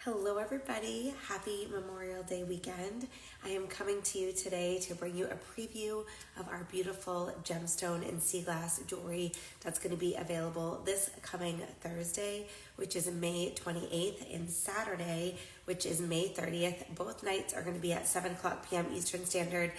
Hello everybody, happy Memorial Day weekend. I am coming to you today to bring you a preview of our beautiful gemstone and sea glass jewelry that's going to be available this coming Thursday, which is May 28th, and Saturday, which is May 30th. Both nights are going to be at 7 o'clock p.m. Eastern Standard.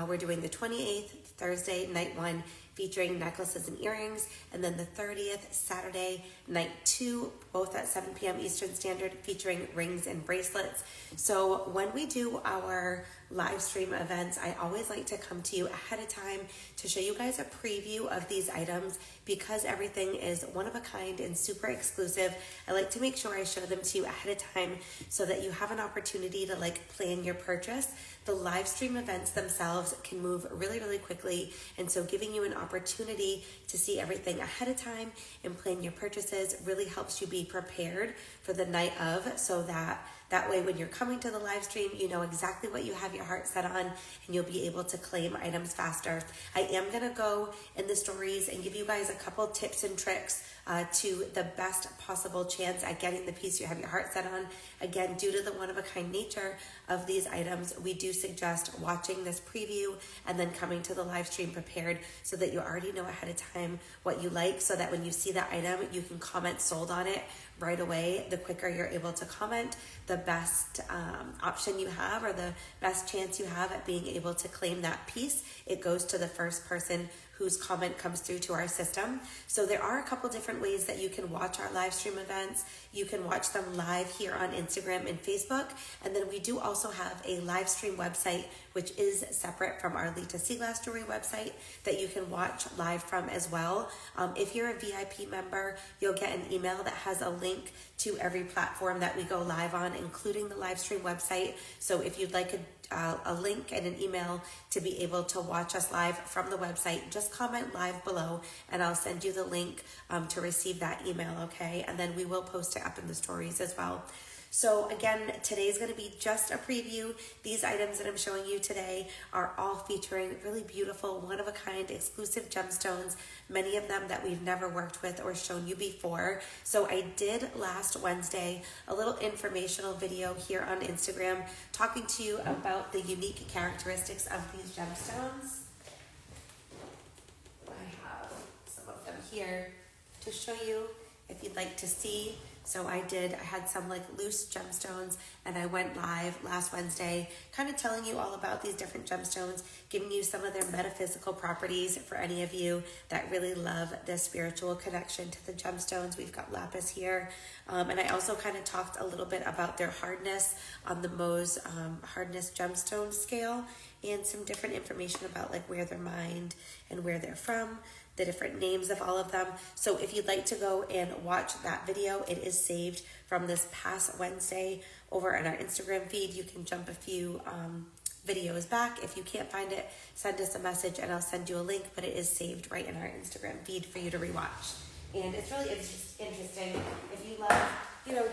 We're doing the 28th, Thursday, night 1, featuring necklaces and earrings, and then the 30th, Saturday, night 2, both at 7 p.m. Eastern Standard, featuring rings and bracelets. So when we do our live stream events, I always like to come to you ahead of time to show you guys a preview of these items. Because everything is one of a kind and super exclusive, I like to make sure I show them to you ahead of time so that you have an opportunity to plan your purchase. The live stream events themselves can move really, really quickly, and so giving you an opportunity to see everything ahead of time and plan your purchases really helps you be prepared for the night of, so that way when you're coming to the live stream, you know exactly what you have your heart set on and you'll be able to claim items faster. I am going to go in the stories and give you guys a couple tips and tricks to the best possible chance at getting the piece you have your heart set on. Again, due to the one-of-a-kind nature of these items, we do suggest watching this preview and then coming to the live stream prepared so that you already know ahead of time what you like, so that when you see that item, you can comment sold on it right away. The quicker you're able to comment, the best option you have, or the best chance you have at being able to claim that piece. It goes to the first person whose comment comes through to our system. So there are a couple different ways that you can watch our live stream events. You can watch them live here on Instagram and Facebook. And then we do also have a live stream website, which is separate from our Lita Sea Glass Jewelry website, that you can watch live from as well. If you're a VIP member, you'll get an email that has a link to every platform that we go live on, including the live stream website. So if you'd like a link and an email to be able to watch us live from the website, just comment live below and I'll send you the link to receive that email, okay? And then we will post it up in the stories as well. So again, today's going to be just a preview. These items that I'm showing you today are all featuring really beautiful, one-of-a-kind, exclusive gemstones, many of them that we've never worked with or shown you before. So I did last Wednesday a little informational video here on Instagram talking to you about the unique characteristics of these gemstones. I have some of them here to show you if you'd like to see. So I had some loose gemstones, and I went live last Wednesday kind of telling you all about these different gemstones, giving you some of their metaphysical properties for any of you that really love this spiritual connection to the gemstones. We've got lapis here. And I also kind of talked a little bit about their hardness on the Mohs hardness gemstone scale, and some different information about where they're mined and where they're from, the different names of all of them. So if you'd like to go and watch that video, it is saved from this past Wednesday over on our Instagram feed. You can jump a few videos back. If you can't find it, send us a message and I'll send you a link, but it is saved right in our Instagram feed for you to rewatch. And it's really interesting if you love,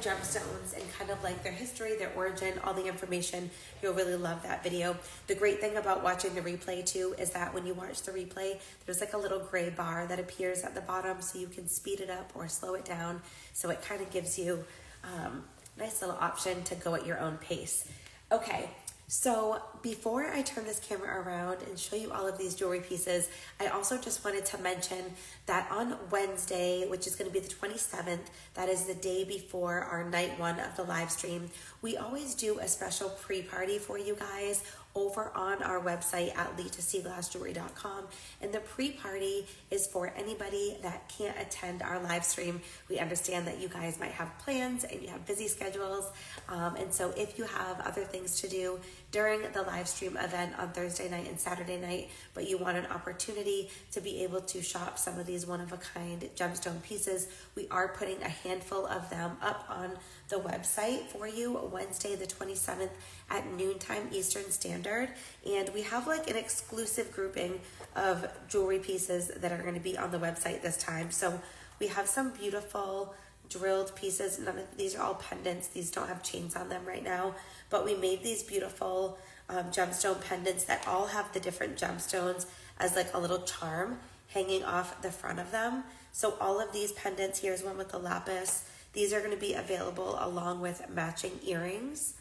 gemstones and kind of their history, their origin, all the information, you'll really love that video. The great thing about watching the replay too is that when you watch the replay, there's a little gray bar that appears at the bottom, so you can speed it up or slow it down. So it kind of gives you a nice little option to go at your own pace. Okay. So before I turn this camera around and show you all of these jewelry pieces, I also just wanted to mention that on Wednesday, which is going to be the 27th, that is the day before our night 1 of the live stream, we always do a special pre-party for you guys over on our website at litaseaglassjewelry.com. And the pre-party is for anybody that can't attend our live stream. We understand that you guys might have plans and you have busy schedules. And so if you have other things to do during the live stream event on Thursday night and Saturday night, but you want an opportunity to be able to shop some of these one-of-a-kind gemstone pieces, we are putting a handful of them up on the website for you Wednesday the 27th at noontime Eastern Standard. And we have an exclusive grouping of jewelry pieces that are going to be on the website this time. So we have some beautiful drilled pieces. None of these are all pendants. These don't have chains on them right now, but we made these beautiful gemstone pendants that all have the different gemstones as a little charm hanging off the front of them. So all of these pendants, here's one with the lapis. These are going to be available along with matching earrings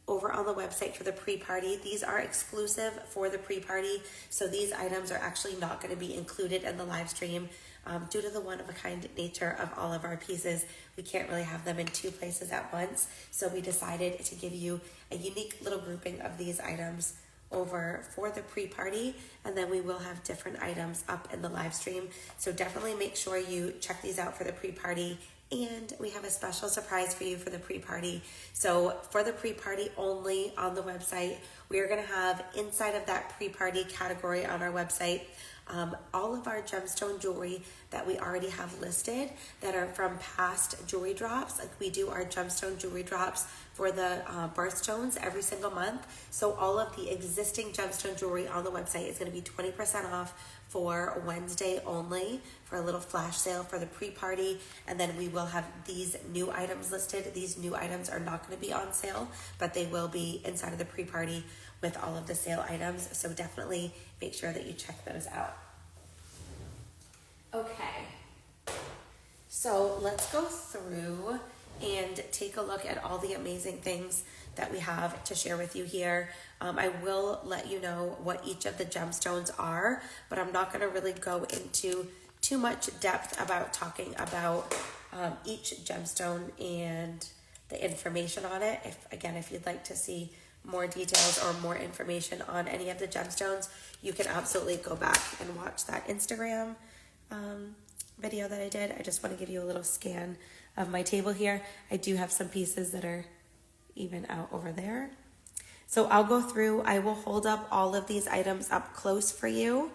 over on the website for the pre-party. These are exclusive for the pre-party, so these items are actually not going to be included in the live stream. Due to the one-of-a-kind nature of all of our pieces, we can't really have them in two places at once, so we decided to give you a unique little grouping of these items over for the pre-party, and then we will have different items up in the live stream. So definitely make sure you check these out for the pre-party, and we have a special surprise for you for the pre-party. So for the pre-party only on the website, we are going to have inside of that pre-party category on our website all of our gemstone jewelry that we already have listed that are from past jewelry drops. Like we do our gemstone jewelry drops for the birthstones every single month. So all of the existing gemstone jewelry on the website is going to be 20% off for Wednesday only for a little flash sale for the pre-party. And then we will have these new items listed. These new items are not going to be on sale, but they will be inside of the pre-party with all of the sale items. So definitely make sure that you check those out. Okay, so let's go through and take a look at all the amazing things that we have to share with you here. I will let you know what each of the gemstones are, but I'm not going to really go into too much depth about talking about each gemstone and the information on it. If you'd like to see more details or more information on any of the gemstones, you can absolutely go back and watch that Instagram video that I did. I just want to give you a little scan of my table here. I do have some pieces that are even out over there. So I'll go through, I will hold up all of these items up close for you.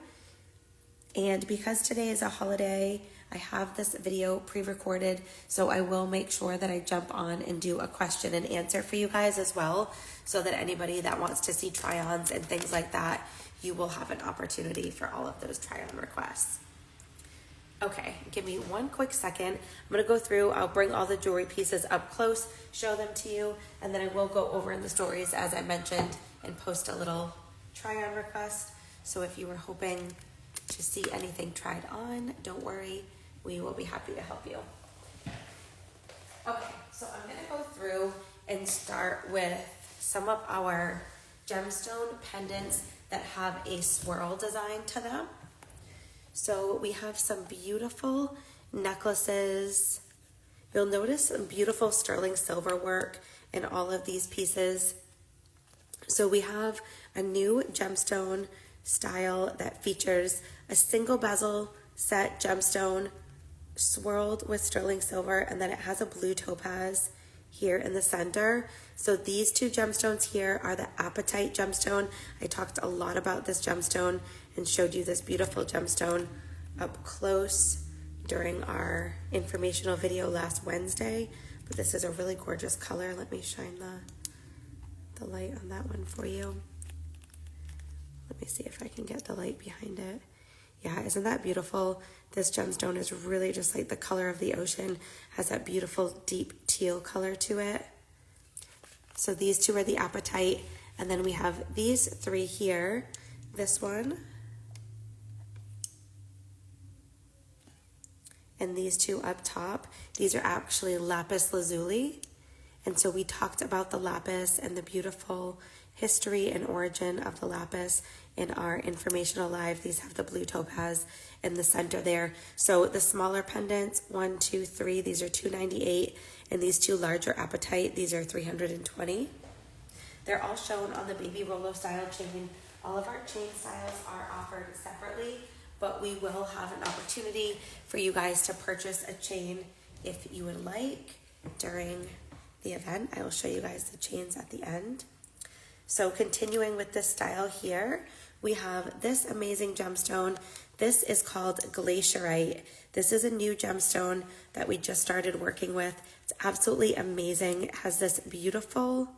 And because today is a holiday, I have this video pre-recorded, so I will make sure that I jump on and do a question and answer for you guys as well, so that anybody that wants to see try-ons and things like that, you will have an opportunity for all of those try-on requests. Okay, give me one quick second. I'm gonna go through, I'll bring all the jewelry pieces up close, show them to you, and then I will go over in the stories, as I mentioned, and post a little try-on request. So if you were hoping to see anything tried on, don't worry, we will be happy to help you. Okay, so I'm gonna go through and start with some of our gemstone pendants that have a swirl design to them. So we have some beautiful necklaces. You'll notice some beautiful sterling silver work in all of these pieces. So we have a new gemstone style that features a single bezel set gemstone swirled with sterling silver, and then it has a blue topaz here in the center. So these two gemstones here are the Apatite gemstone. I talked a lot about this gemstone and showed you this beautiful gemstone up close during our informational video last Wednesday. But this is a really gorgeous color. Let me shine the light on that one for you. Let me see if I can get the light behind it. Yeah, isn't that beautiful? This gemstone is really just like the color of the ocean, has that beautiful deep teal color to it. So these two are the Apatite, and then we have these three here. This one, and these two up top. These are actually lapis lazuli. And so we talked about the lapis and the beautiful history and origin of the lapis in our informational live. These have the blue topaz in the center there. So the smaller pendants, 1, 2, 3, these are $298, and these two larger Apatite, these are $320. They're all shown on the baby Rolo style chain. All of our chain styles are offered separately, but we will have an opportunity for you guys to purchase a chain if you would like during the event. I will show you guys the chains at the end. So continuing with this style here, we have this amazing gemstone. This is called Glacierite. This is a new gemstone that we just started working with. It's absolutely amazing. It has this beautiful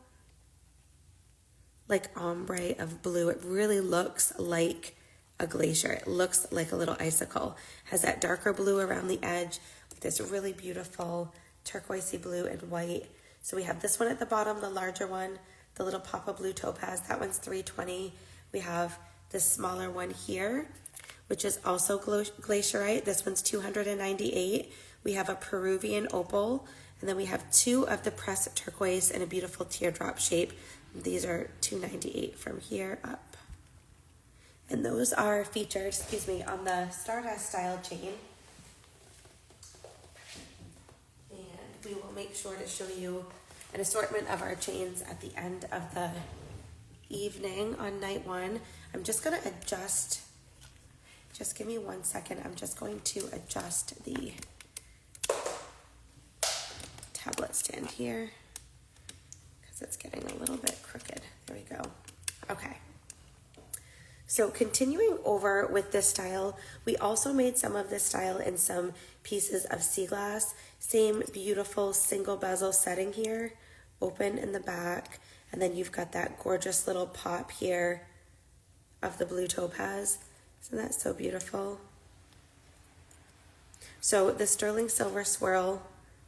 like ombre of blue. It really looks like a glacier. It looks like a little icicle. It has that darker blue around the edge with this really beautiful turquoisey blue and white. So we have this one at the bottom, the larger one, the little pop of blue topaz. That one's $320. We have this smaller one here, which is also glacierite. This one's $298. We have a Peruvian opal, And then we have 2 of the pressed turquoise in a beautiful teardrop shape. These are $298 from here up. And those are featured, excuse me, on the Stardust style chain. And we will make sure to show you an assortment of our chains at the end of the evening on night 1. I'm just going to adjust, just give me 1 second. I'm just going to adjust the tablet stand here because it's getting a little bit crooked. There we go. Okay. So continuing over with this style, we also made some of this style in some pieces of sea glass. Same beautiful single bezel setting here, open in the back, and then you've got that gorgeous little pop here of the blue topaz. Isn't that so beautiful? So the sterling silver swirl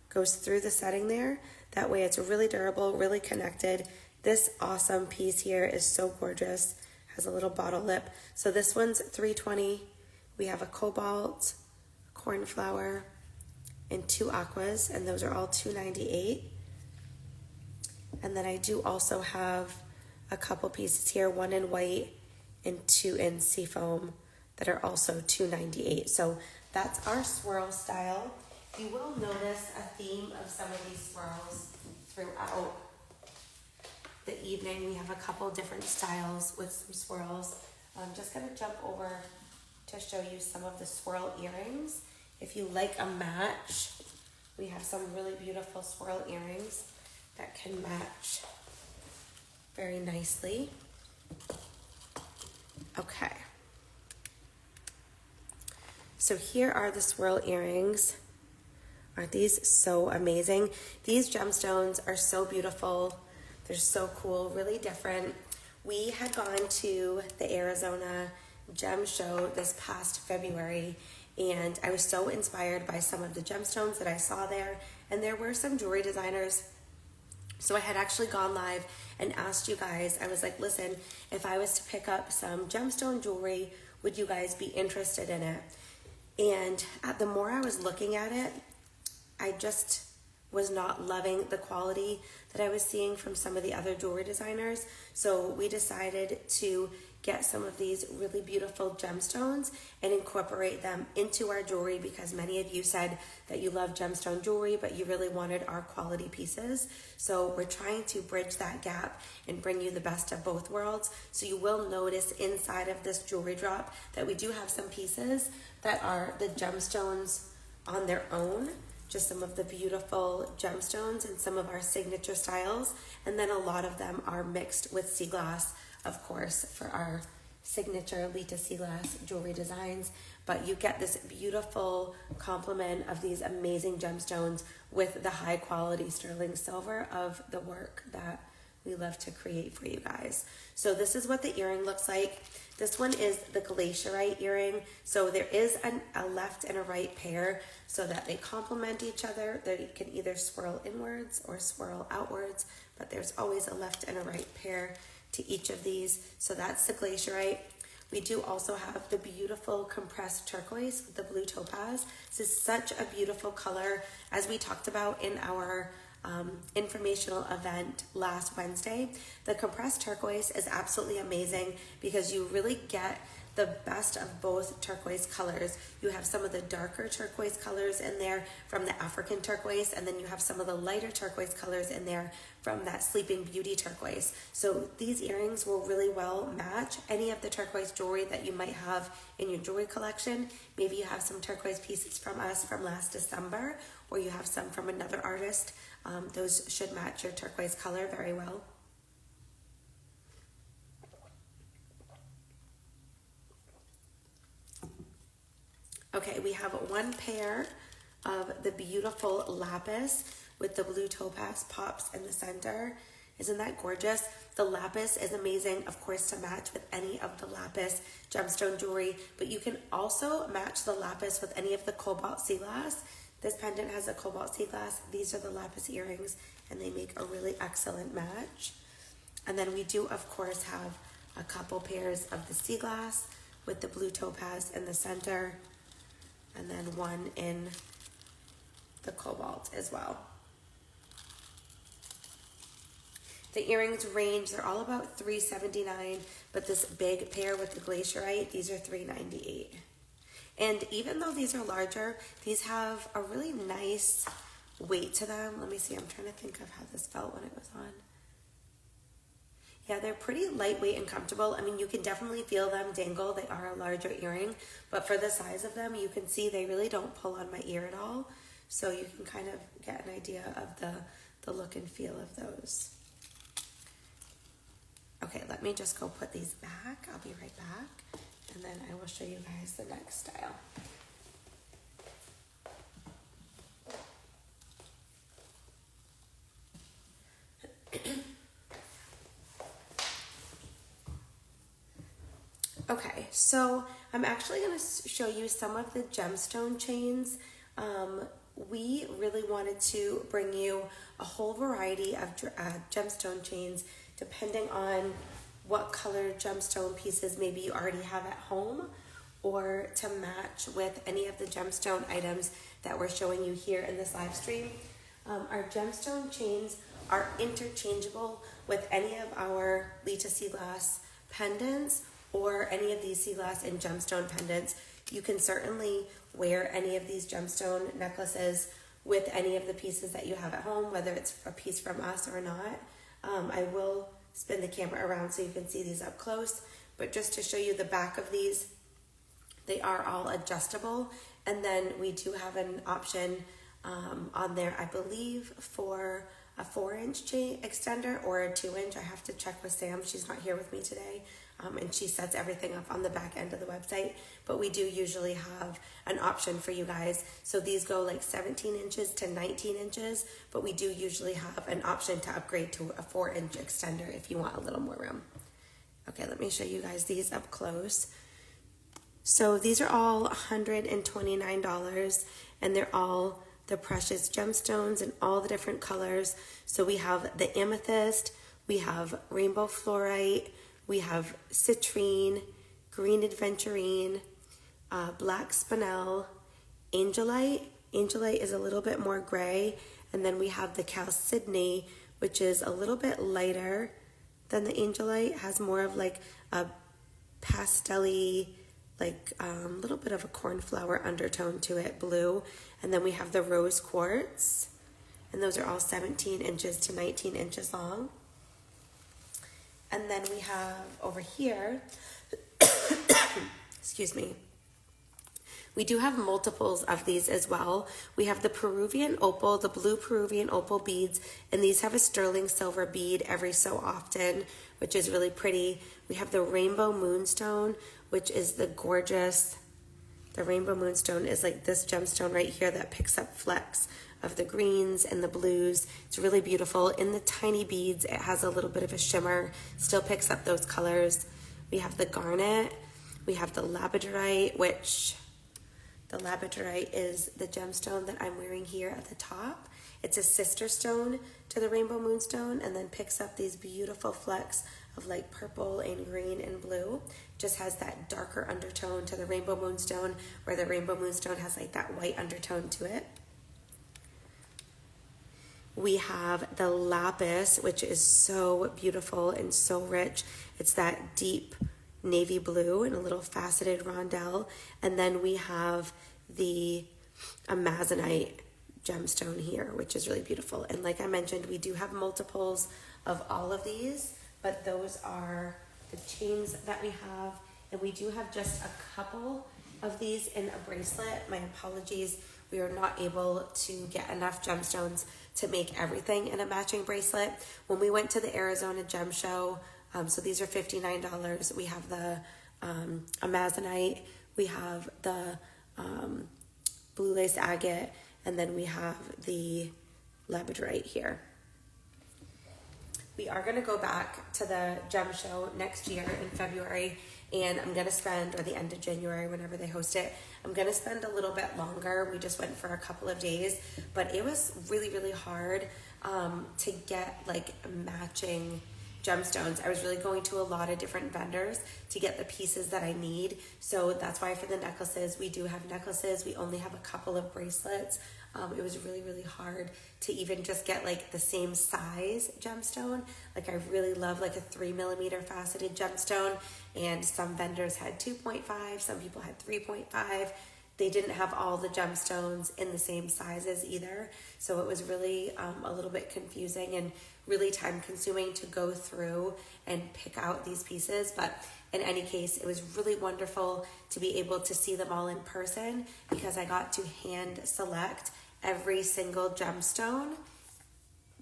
goes through the setting there. That way it's really durable, really connected. This awesome piece here is so gorgeous. Has a little bottle lip. So this one's $320. We have a cobalt, cornflower, and 2 aquas, and those are all $298. And then I do also have a couple pieces here, 1 in white and 2 in seafoam that are also $298. So that's our swirl style. You will notice a theme of some of these swirls throughout the evening. We have a couple different styles with some swirls. I'm just going to jump over to show you some of the swirl earrings. If you like a match, we have some really beautiful swirl earrings that can match very nicely. Okay. So here are the swirl earrings. Aren't these so amazing? These gemstones are so beautiful. They're so cool, really different. We had gone to the Arizona Gem Show this past February, and I was so inspired by some of the gemstones that I saw there, and there were some jewelry designers. So I had actually gone live and asked you guys, I was like, listen, if I was to pick up some gemstone jewelry, would you guys be interested in it? And the more I was looking at it, I just was not loving the quality that I was seeing from some of the other jewelry designers. So we decided to get some of these really beautiful gemstones and incorporate them into our jewelry, because many of you said that you love gemstone jewelry, but you really wanted our quality pieces. So we're trying to bridge that gap and bring you the best of both worlds. So you will notice inside of this jewelry drop that we do have some pieces that are the gemstones on their own, just some of the beautiful gemstones and some of our signature styles. And then a lot of them are mixed with sea glass, of course, for our signature Lita sea glass jewelry designs. But you get this beautiful complement of these amazing gemstones with the high quality sterling silver of the work that we love to create for you guys. So this is what the earring looks like. This one is the glacierite earring. So there is a left and a right pair so that they complement each other. They can either swirl inwards or swirl outwards, but there's always a left and a right pair to each of these. So that's the glacierite. We do also have the beautiful compressed turquoise with the blue topaz. This is such a beautiful color. As we talked about in our informational event last Wednesday, the compressed turquoise is absolutely amazing because you really get the best of both turquoise colors. You have some of the darker turquoise colors in there from the African turquoise, and then you have some of the lighter turquoise colors in there from that Sleeping Beauty turquoise. So these earrings will really well match any of the turquoise jewelry that you might have in your jewelry collection. Maybe you have some turquoise pieces from us from last December, or you have some from another artist. Those should match your turquoise color very well. Okay, we have one pair of the beautiful lapis with the blue topaz pops in the center. Isn't that gorgeous? The lapis is amazing, of course, to match with any of the lapis gemstone jewelry, but you can also match the lapis with any of the cobalt sea glass. This pendant has a cobalt sea glass. These are the lapis earrings, and they make a really excellent match. And then we do, of course, have a couple pairs of the sea glass with the blue topaz in the center, and then one in the cobalt as well. The earrings range, they're all about $379, but this big pair with the glacierite, these are $398. And even though these are larger, these have a really nice weight to them. Let me see, I'm trying to think of how this felt when it was on. Yeah, they're pretty lightweight and comfortable. I mean, you can definitely feel them dangle. They are a larger earring, but for the size of them, you can see they really don't pull on my ear at all. So you can kind of get an idea of the look and feel of those. Okay, let me just go put these back. I'll be right back, and then I will show you guys the next style. Okay, so I'm actually going to show you some of the gemstone chains. We really wanted to bring you a whole variety of gemstone chains depending on what color gemstone pieces maybe you already have at home, or to match with any of the gemstone items that we're showing you here in this live stream. Our gemstone chains are interchangeable with any of our Lita sea glass pendants or any of these sea glass and gemstone pendants. You can certainly wear any of these gemstone necklaces with any of the pieces that you have at home, whether it's a piece from us or not. I will spin the camera around so you can see these up close, but just to show you the back of these, they are all adjustable. And then we do have an option on there, I believe, for a 4-inch chain extender or a 2-inch. I have to check with Sam. She's not here with me today. And she sets everything up on the back end of the website, but we do usually have an option for you guys. So these go like 17 inches to 19 inches, but we do usually have an option to upgrade to a 4-inch extender if you want a little more room. Okay, let me show you guys these up close. So these are all $129, and they're all the precious gemstones in all the different colors. So we have the amethyst, we have rainbow fluorite, we have citrine, green aventurine, black spinel, angelite. Angelite is a little bit more gray. And then we have the chalcedony, which is a little bit lighter than the angelite, has more of like a pastel-y, like a little bit of a cornflower undertone to it, blue. And then we have the rose quartz, and those are all 17 inches to 19 inches long. And then we have over here, excuse me, we do have multiples of these as well. We have the Peruvian opal, the blue Peruvian opal beads, and these have a sterling silver bead every so often, which is really pretty. We have the rainbow moonstone, which is the gorgeous, the rainbow moonstone is like this gemstone right here that picks up flecks of the greens and the blues. It's really beautiful. In the tiny beads, it has a little bit of a shimmer, still picks up those colors. We have the garnet, we have the labradorite, which the labradorite is the gemstone that I'm wearing here at the top. It's a sister stone to the rainbow moonstone, and then picks up these beautiful flecks of like purple and green and blue. Just has that darker undertone to the rainbow moonstone, where the rainbow moonstone has like that white undertone to it. We have the lapis, which is so beautiful and so rich. It's that deep navy blue and a little faceted rondelle. And then we have the amazonite gemstone here, which is really beautiful. And like I mentioned, we do have multiples of all of these, but those are the chains that we have. And we do have just a couple of these in a bracelet. My apologies. We are not able to get enough gemstones to make everything in a matching bracelet. When we went to the Arizona Gem Show, so these are $59. We have the amazonite, we have the blue lace agate, and then we have the labradorite here. We are going to go back to the Gem Show next year in February, and I'm going to spend, or the end of January, whenever they host it, I'm going to spend a little bit longer. We just went for a couple of days, but it was really, really hard to get like matching gemstones. I was really going to a lot of different vendors to get the pieces that I need. So that's why for the necklaces, we do have necklaces. We only have a couple of bracelets It was really, really hard to even just get like the same size gemstone. Like I really love like a 3mm faceted gemstone, and some vendors had 2.5, some people had 3.5. They didn't have all the gemstones in the same sizes either. So it was really a little bit confusing and really time consuming to go through and pick out these pieces. But in any case, it was really wonderful to be able to see them all in person, because I got to hand select every single gemstone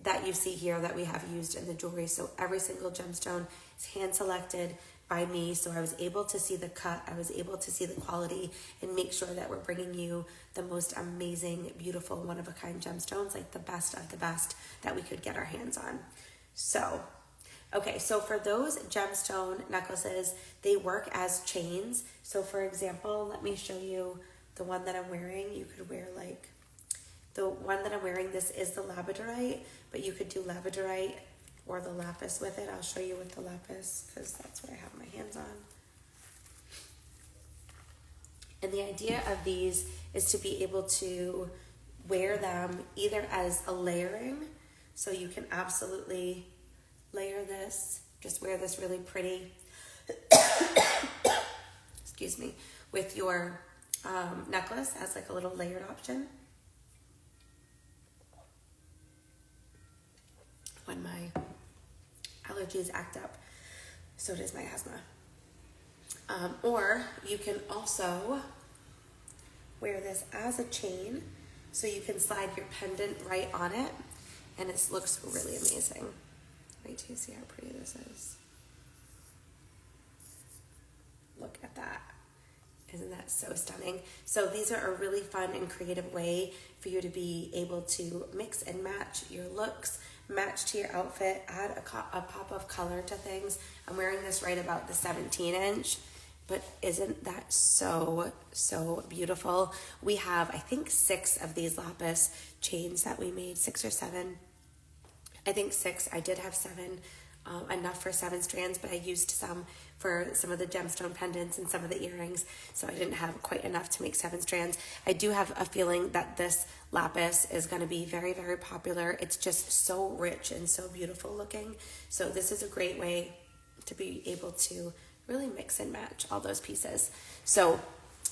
that you see here that we have used in the jewelry. So every single gemstone is hand selected by me, so I was able to see the cut, I was able to see the quality, and make sure that we're bringing you the most amazing, beautiful, one-of-a-kind gemstones, like the best of the best that we could get our hands on. So, okay, so for those gemstone necklaces, they work as chains. So for example, let me show you the one that I'm wearing. You could wear like, the one that I'm wearing, this is the labradorite, but you could do labradorite or the lapis with it. I'll show you with the lapis because that's what I have my hands on. And the idea of these is to be able to wear them either as a layering, so you can absolutely layer this, just wear this really pretty, excuse me, with your necklace as like a little layered option. When my allergies act up, so does my asthma. Or you can also wear this as a chain, so you can slide your pendant right on it, and it looks really amazing. Wait till you see how pretty this is. Look at that. Isn't that so stunning? So these are a really fun and creative way for you to be able to mix and match your looks, match to your outfit, add a pop of color to things. I'm wearing this right about the 17-inch, but isn't that so, so beautiful? We have, I think, 6 of these lapis chains that we made, 6 or 7. I think 6. I did have 7, enough for 7 strands, but I used some for some of the gemstone pendants and some of the earrings, so I didn't have quite enough to make 7 strands. I do have a feeling that this lapis is going to be very, very popular. It's just so rich and so beautiful looking. So this is a great way to be able to really mix and match all those pieces. So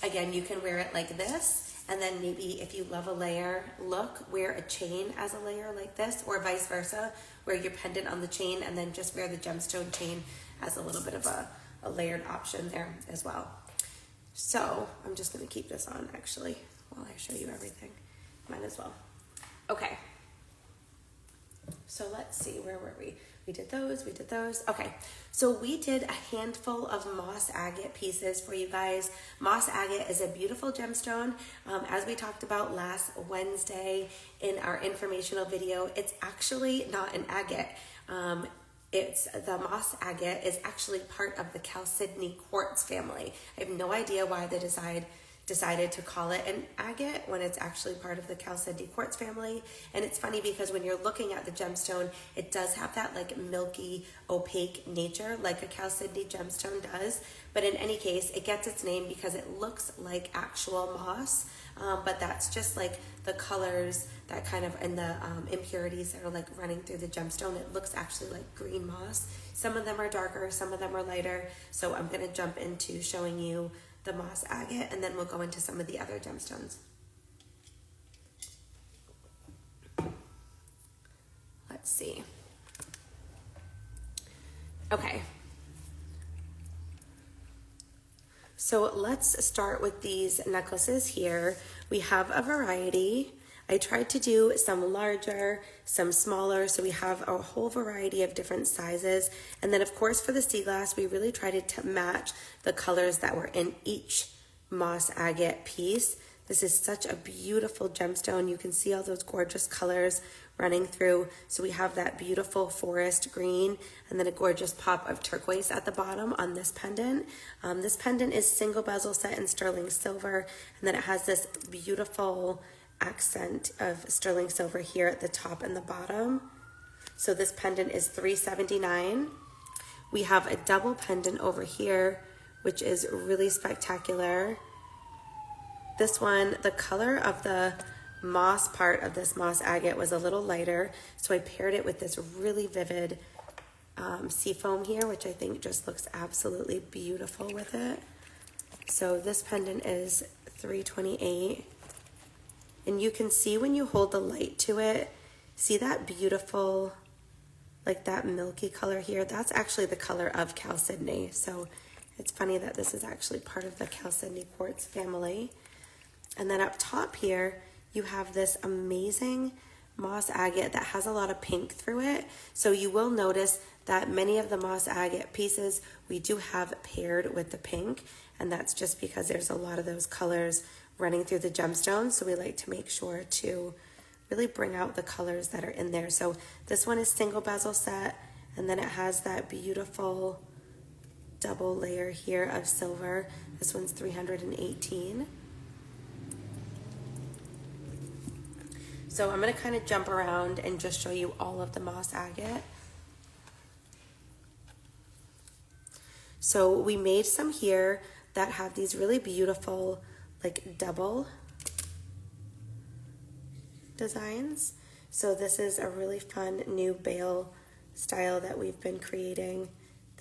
again, you can wear it like this, and then maybe if you love a layer look, wear a chain as a layer like this, or vice versa, wear your pendant on the chain and then just wear the gemstone chain as a little bit of a layered option there as well. So I'm just going to keep this on actually while I show you everything. Might as well. Okay. So let's see, where were we? We did those. Okay, so we did a handful of moss agate pieces for you guys. Moss agate is a beautiful gemstone. As we talked about last Wednesday in our informational video, it's actually not an agate. It's the moss agate is actually part of the chalcedony quartz family. I have no idea why they decided to call it an agate when it's actually part of the chalcedony quartz family. And it's funny because when you're looking at the gemstone, it does have that like milky, opaque nature like a chalcedony gemstone does. But in any case, it gets its name because it looks like actual moss, but that's just like the colors that kind of, and the impurities that are like running through the gemstone. It looks actually like green moss. Some of them are darker, some of them are lighter. So I'm gonna jump into showing you the moss agate, and then we'll go into some of the other gemstones. Let's see. Okay. So let's start with these necklaces here. We have a variety. I tried to do some larger, some smaller, so we have a whole variety of different sizes. And then of course for the sea glass, we really tried to match the colors that were in each moss agate piece. This is such a beautiful gemstone. You can see all those gorgeous colors running through. So we have that beautiful forest green and then a gorgeous pop of turquoise at the bottom on this pendant. This pendant is single bezel set in sterling silver, and then it has this beautiful accent of sterling silver here at the top and the bottom. So this pendant is $379. We have a double pendant over here, which is really spectacular. This one, the color of the moss part of this moss agate was a little lighter, so I paired it with this really vivid seafoam here, which I think just looks absolutely beautiful with it. So this pendant is $328, and you can see when you hold the light to it, see that beautiful, like that milky color here? That's actually the color of chalcedony. So it's funny that this is actually part of the chalcedony quartz family. And then up top here, you have this amazing moss agate that has a lot of pink through it. So you will notice that many of the moss agate pieces we do have paired with the pink, and that's just because there's a lot of those colors running through the gemstones. So we like to make sure to really bring out the colors that are in there. So this one is single bezel set, and then it has that beautiful double layer here of silver. This one's $318. So I'm going to kind of jump around and just show you all of the moss agate. So we made some here that have these really beautiful like double designs. So this is a really fun new bale style that we've been creating.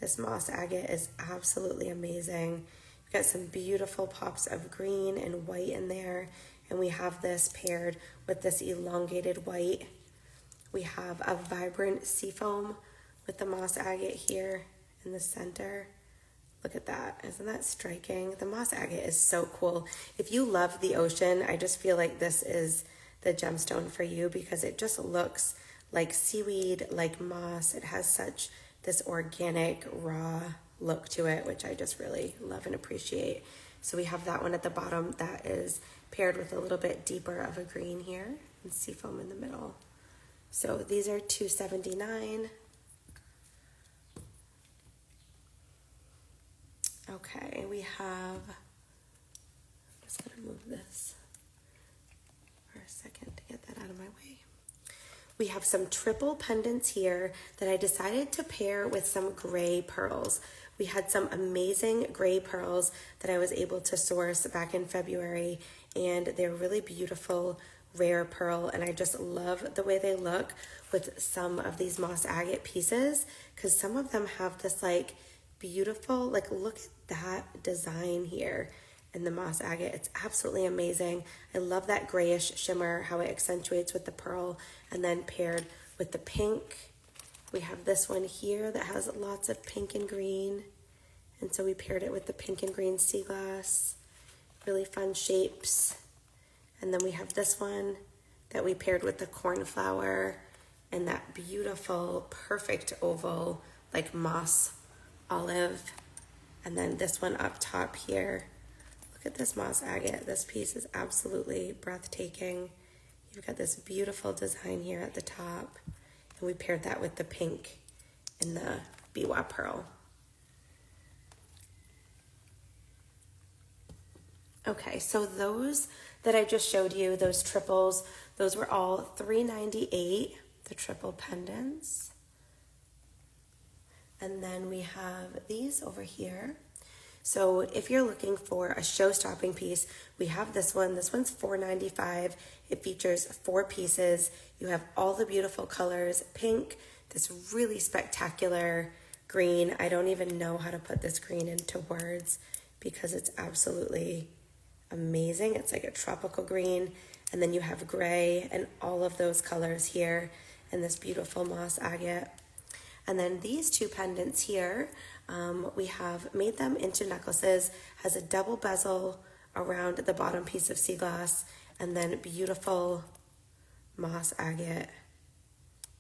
This moss agate is absolutely amazing. We've got some beautiful pops of green and white in there. And we have this paired with this elongated white. We have a vibrant seafoam with the moss agate here in the center. Look at that, isn't that striking? The moss agate is so cool. If you love the ocean, I just feel like this is the gemstone for you because it just looks like seaweed, like moss. It has such this organic, raw look to it, which I just really love and appreciate. So we have that one at the bottom that is paired with a little bit deeper of a green here and seafoam in the middle. So these are $279. Okay, we have, I'm just gonna move this for a second to get that out of my way. We have some triple pendants here that I decided to pair with some gray pearls. We had some amazing gray pearls that I was able to source back in February, and they're really beautiful, rare pearl, and I just love the way they look with some of these moss agate pieces because some of them have this like beautiful, like look at that design here in the moss agate. It's absolutely amazing. I love that grayish shimmer, how it accentuates with the pearl and then paired with the pink. We have this one here that has lots of pink and green. And so we paired it with the pink and green sea glass. Really fun shapes. And then we have this one that we paired with the cornflower and that beautiful, perfect oval, like moss olive. And then this one up top here. Look at this moss agate. This piece is absolutely breathtaking. You've got this beautiful design here at the top. And we paired that with the pink and the biwa pearl. Okay, so those that I just showed you, those triples, those were all $398, the triple pendants. And then we have these over here. So if you're looking for a show-stopping piece, we have this one. This one's $495. It features 4 pieces. You have all the beautiful colors, pink, this really spectacular green. I don't even know how to put this green into words because it's absolutely amazing. It's like a tropical green. And then you have gray and all of those colors here and this beautiful moss agate. And then these 2 pendants here, we have made them into necklaces, has a double bezel around the bottom piece of sea glass, and then beautiful moss agate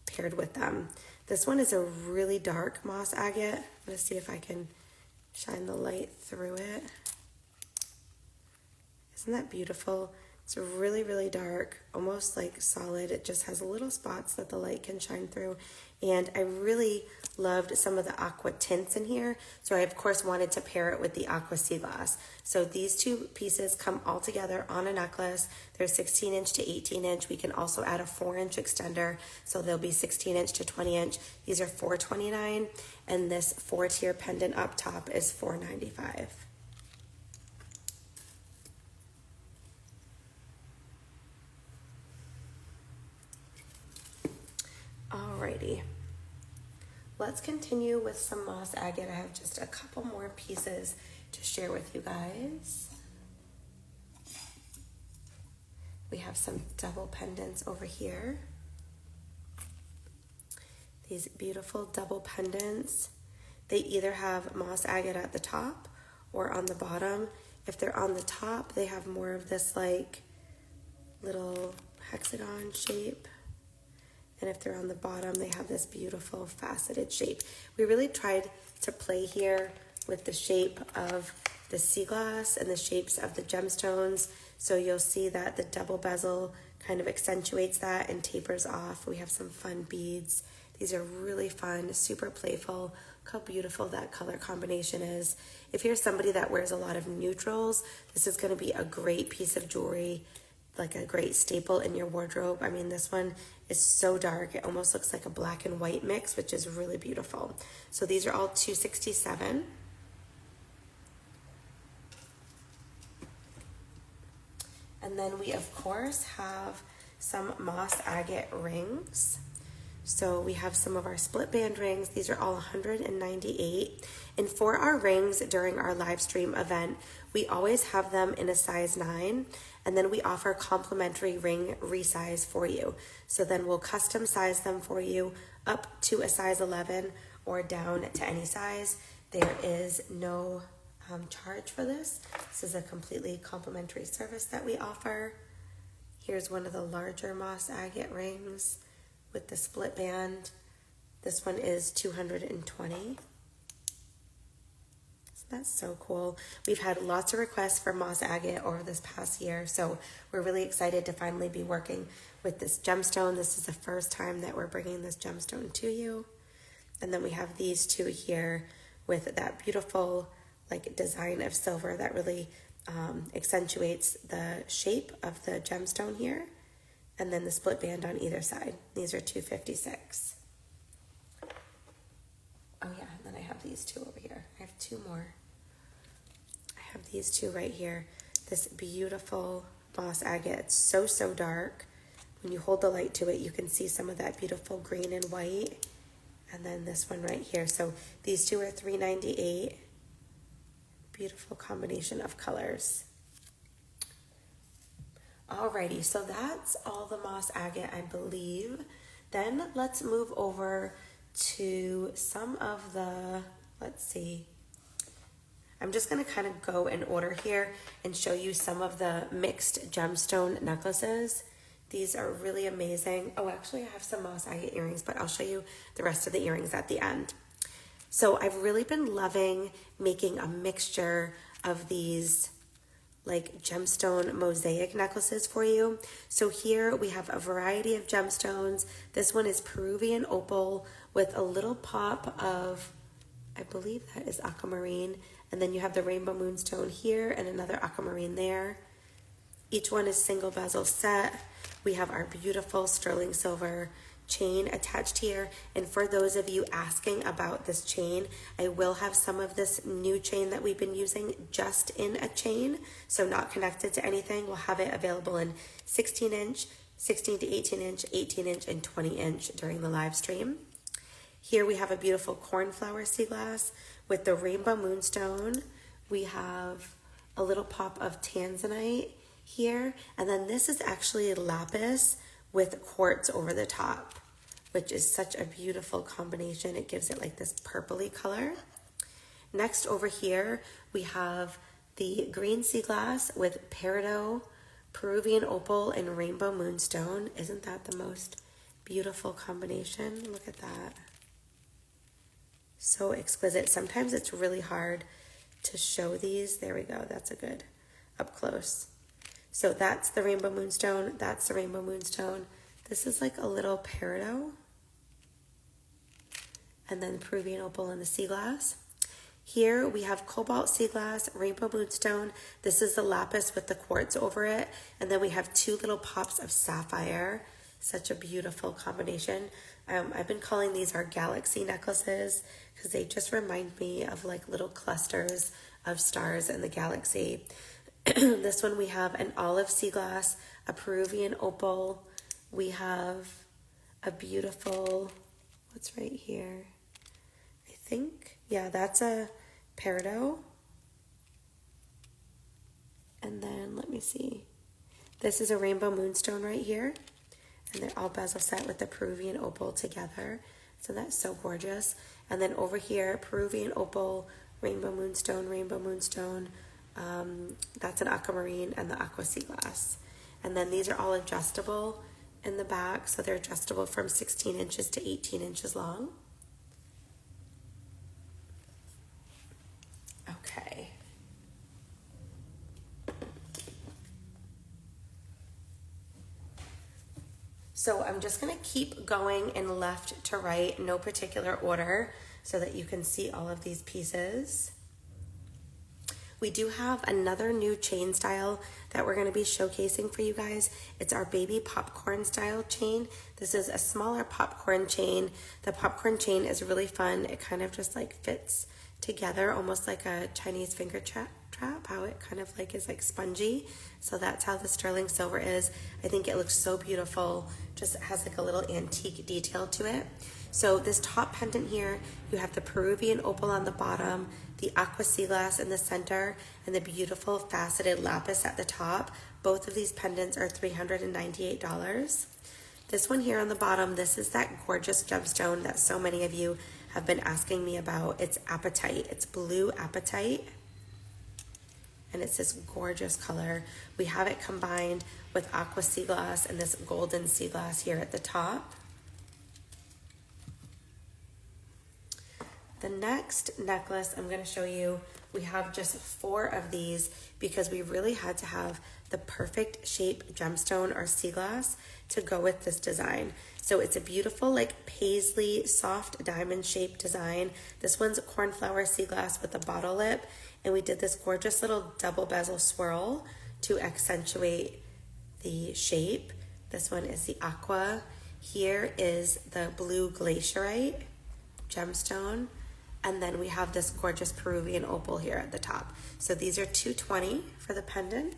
paired with them. This one is a really dark moss agate. I'm gonna see if I can shine the light through it. Isn't that beautiful? It's really, really dark, almost like solid. It just has little spots that the light can shine through. And I really loved some of the aqua tints in here. So I, of course, wanted to pair it with the aqua sea glass. So these 2 pieces come all together on a necklace. They're 16-inch to 18-inch. We can also add a 4-inch extender. So they'll be 16-inch to 20-inch. These are $429. And this 4-tier pendant up top is $495. Alrighty. Let's continue with some moss agate. I have just a couple more pieces to share with you guys. We have some double pendants over here. These beautiful double pendants. They either have moss agate at the top or on the bottom. If they're on the top, they have more of this like little hexagon shape. And if they're on the bottom, they have this beautiful faceted shape. We really tried to play here with the shape of the sea glass and the shapes of the gemstones. So you'll see that the double bezel kind of accentuates that and tapers off. We have some fun beads. These are really fun, super playful. Look how beautiful that color combination is. If you're somebody that wears a lot of neutrals, this is going to be a great piece of jewelry, like a great staple in your wardrobe. I mean, this one is so dark. It almost looks like a black and white mix, which is really beautiful. So these are all $267. And then we, of course, have some moss agate rings. So we have some of our split band rings. These are all $198. And for our rings during our live stream event, we always have them in a size 9. And then we offer complimentary ring resize for you. So then we'll custom size them for you up to a size 11 or down to any size. There is no charge for this. This is a completely complimentary service that we offer. Here's one of the larger moss agate rings with the split band. This one is $220. That's so cool. We've had lots of requests for moss agate over this past year, so we're really excited to finally be working with this gemstone. This is the first time that we're bringing this gemstone to you. And then we have these two here with that beautiful like design of silver that really accentuates the shape of the gemstone here. And then the split band on either side. These are $256. Oh yeah, and then I have these two over here. I have two more. I have these two right here. This beautiful moss agate. It's so, so dark. When you hold the light to it, you can see some of that beautiful green and white. And then this one right here. So these two are $398. Beautiful combination of colors. Alrighty, so that's all the moss agate, I believe. Then let's move over to some of the, let's see. I'm just going to kind of go in order here and show you some of the mixed gemstone necklaces. These are really amazing. Oh, actually I have some moss agate earrings, but I'll show you the rest of the earrings at the end. So I've really been loving making a mixture of these like gemstone mosaic necklaces for you. So here we have a variety of gemstones. This one is Peruvian opal with a little pop of, I believe that is aquamarine. And then you have the rainbow moonstone here and another aquamarine there. Each one is single bezel set. We have our beautiful sterling silver chain attached here. And for those of you asking about this chain, I will have some of this new chain that we've been using just in a chain, so not connected to anything. We'll have it available in 16 inch, 16 to 18 inch, 18 inch, and 20 inch during the live stream. Here we have a beautiful cornflower sea glass with the rainbow moonstone. We have a little pop of tanzanite here, and then this is actually lapis with quartz over the top, which is such a beautiful combination. It gives it like this purpley color. Next over here, we have the green sea glass with peridot, Peruvian opal, and rainbow moonstone. Isn't that the most beautiful combination? Look at that. So exquisite. Sometimes it's really hard to show these. There we go. That's a good up close. So that's the rainbow moonstone. That's the rainbow moonstone. This is like a little peridot. And then Peruvian opal and the sea glass. Here we have cobalt sea glass, rainbow moonstone. This is the lapis with the quartz over it. And then we have two little pops of sapphire. Such a beautiful combination. I've been calling these our galaxy necklaces because they just remind me of like little clusters of stars in the galaxy. This one we have an olive sea glass, a Peruvian opal. We have a beautiful what's right here? I think, yeah, that's a peridot. And then let me see. This is a rainbow moonstone right here. And they're all bezel set with the Peruvian opal together. So that's so gorgeous. And then over here, Peruvian opal, rainbow moonstone, rainbow moonstone. That's an aquamarine and the aqua sea glass. And then these are all adjustable in the back. So they're adjustable from 16 inches to 18 inches long. Okay. So I'm just going to keep going in left to right, no particular order, so that you can see all of these pieces. We do have another new chain style that we're going to be showcasing for you guys. It's our baby popcorn style chain. This is a smaller popcorn chain. The popcorn chain is really fun. It kind of just like fits together, almost like a Chinese finger trap, how it kind of like is like spongy. So that's how the sterling silver is. I think it looks so beautiful. Just has like a little antique detail to it. So this top pendant here, you have the Peruvian opal on the bottom, the aqua sea glass in the center, and the beautiful faceted lapis at the top. Both of these pendants are $398. This one here on the bottom, this is that gorgeous gemstone that so many of you have been asking me about. It's apatite. It's blue apatite. And it's this gorgeous color. We have it combined with aqua sea glass and this golden sea glass here at the top. The next necklace I'm going to show you, we have just 4 of these because we really had to have the perfect shape gemstone or sea glass to go with this design. So it's a beautiful like paisley soft diamond shaped design. This one's cornflower sea glass with a bottle lip, and we did this gorgeous little double bezel swirl to accentuate the shape. This one is the aqua. Here is the blue glacierite gemstone. And then we have this gorgeous Peruvian opal here at the top. So these are $220 for the pendant.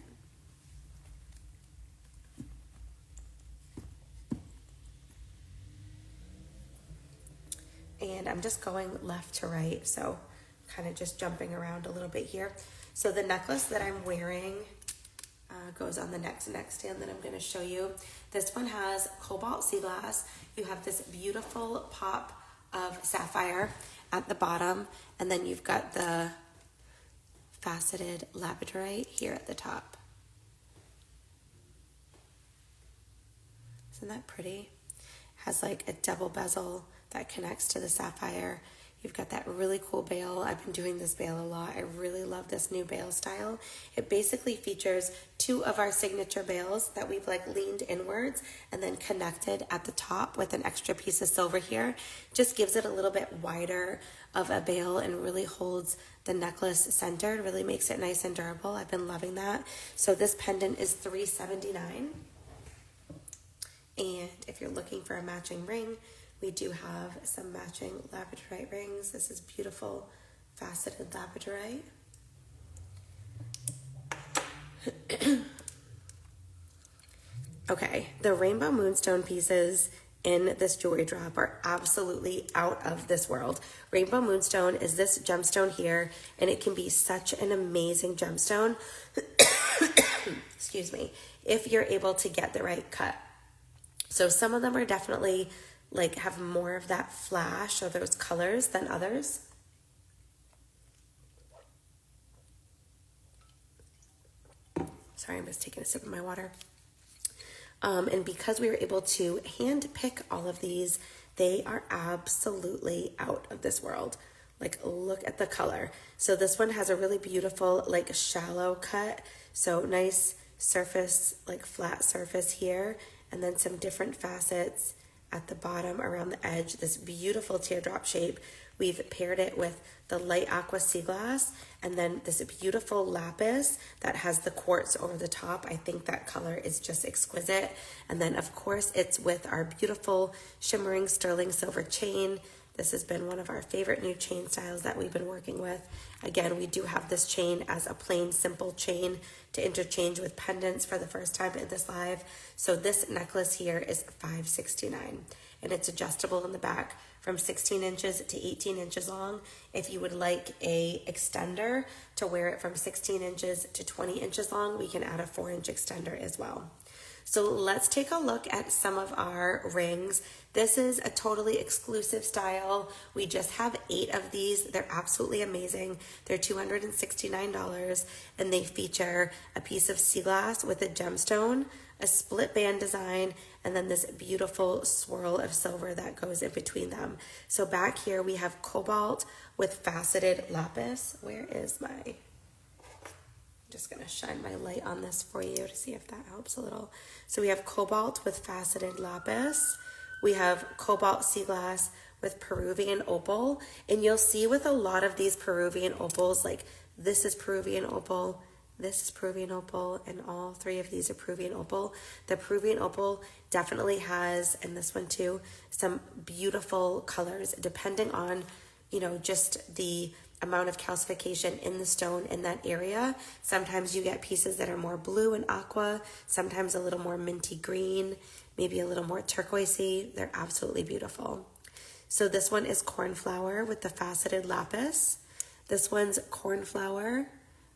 And I'm just going left to right, so kind of just jumping around a little bit here. So the necklace that I'm wearing goes on the next stand that I'm going to show you. This one has cobalt sea glass. You have this beautiful pop of sapphire at the bottom, and then you've got the faceted labradorite here at the top. Isn't that pretty? Has like a double bezel that connects to the sapphire. You've got that really cool bail. I've been doing this bail a lot. I really love this new bail style. It basically features 2 of our signature bails that we've like leaned inwards and then connected at the top with an extra piece of silver here. Just gives it a little bit wider of a bail and really holds the necklace centered, really makes it nice and durable. I've been loving that. So this pendant is $379. And if you're looking for a matching ring, we do have some matching labradorite rings. This is beautiful faceted labradorite. Okay, the rainbow moonstone pieces in this jewelry drop are absolutely out of this world. Rainbow moonstone is this gemstone here, and it can be such an amazing gemstone, excuse me, if you're able to get the right cut. So some of them are definitely like have more of that flash or those colors than others. Sorry, I'm just taking a sip of my water. And because we were able to hand pick all of these, they are absolutely out of this world. Like, look at the color. So this one has a really beautiful, like, shallow cut. So nice surface, like flat surface here, and then some different facets at the bottom around the edge, this beautiful teardrop shape. We've paired it with the light aqua sea glass and then this beautiful lapis that has the quartz over the top. I think that color is just exquisite. And then of course it's with our beautiful shimmering sterling silver chain. This has been one of our favorite new chain styles that we've been working with. Again, we do have this chain as a plain simple chain to interchange with pendants for the first time in this live. So this necklace here is $569. and it's adjustable in the back from 16 inches to 18 inches long. If you would like a extender to wear it from 16 inches to 20 inches long, we can add a 4-inch extender as well. So let's take a look at some of our rings. This is a totally exclusive style. We just have 8 of these. They're absolutely amazing. They're $269, and they feature a piece of sea glass with a gemstone, a split band design, and then this beautiful swirl of silver that goes in between them. So back here we have cobalt with faceted lapis. Where is my... Just gonna shine my light on this for you to see if that helps a little. So we have cobalt with faceted lapis. We have cobalt sea glass with Peruvian opal. And you'll see with a lot of these Peruvian opals, like this is Peruvian opal, this is Peruvian opal, and all 3 of these are Peruvian opal. The Peruvian opal definitely has, and this one too, some beautiful colors depending on, you know, just the amount of calcification in the stone in that area. Sometimes you get pieces that are more blue and aqua, sometimes a little more minty green, maybe a little more turquoisey. They're absolutely beautiful. So this one is cornflower with the faceted lapis. This one's cornflower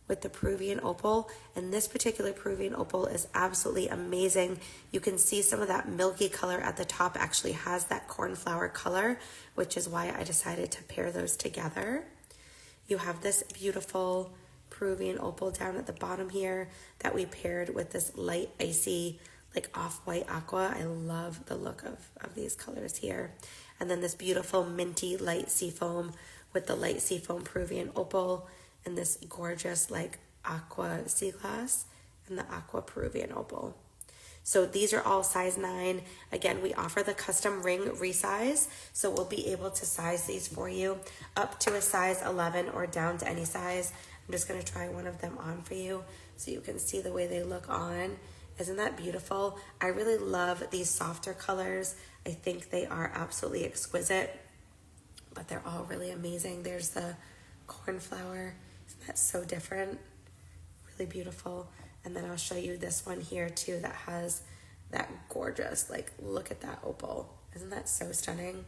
with the Peruvian opal, and this particular Peruvian opal is absolutely amazing. You can see some of that milky color at the top actually has that cornflower color, which is why I decided to pair those together. You have this beautiful Peruvian opal down at the bottom here that we paired with this light icy, like off-white aqua. I love the look of these colors here. And then this beautiful minty light seafoam with the light seafoam Peruvian opal, and this gorgeous like aqua sea glass and the aqua Peruvian opal. So these are all size 9. Again, we offer the custom ring resize, so we'll be able to size these for you up to a size 11 or down to any size. I'm just gonna try one of them on for you so you can see the way they look on. Isn't that beautiful? I really love these softer colors. I think they are absolutely exquisite, but they're all really amazing. There's the cornflower. Isn't that so different? Really beautiful. And then I'll show you this one here too that has that gorgeous, like, look at that opal. Isn't that so stunning?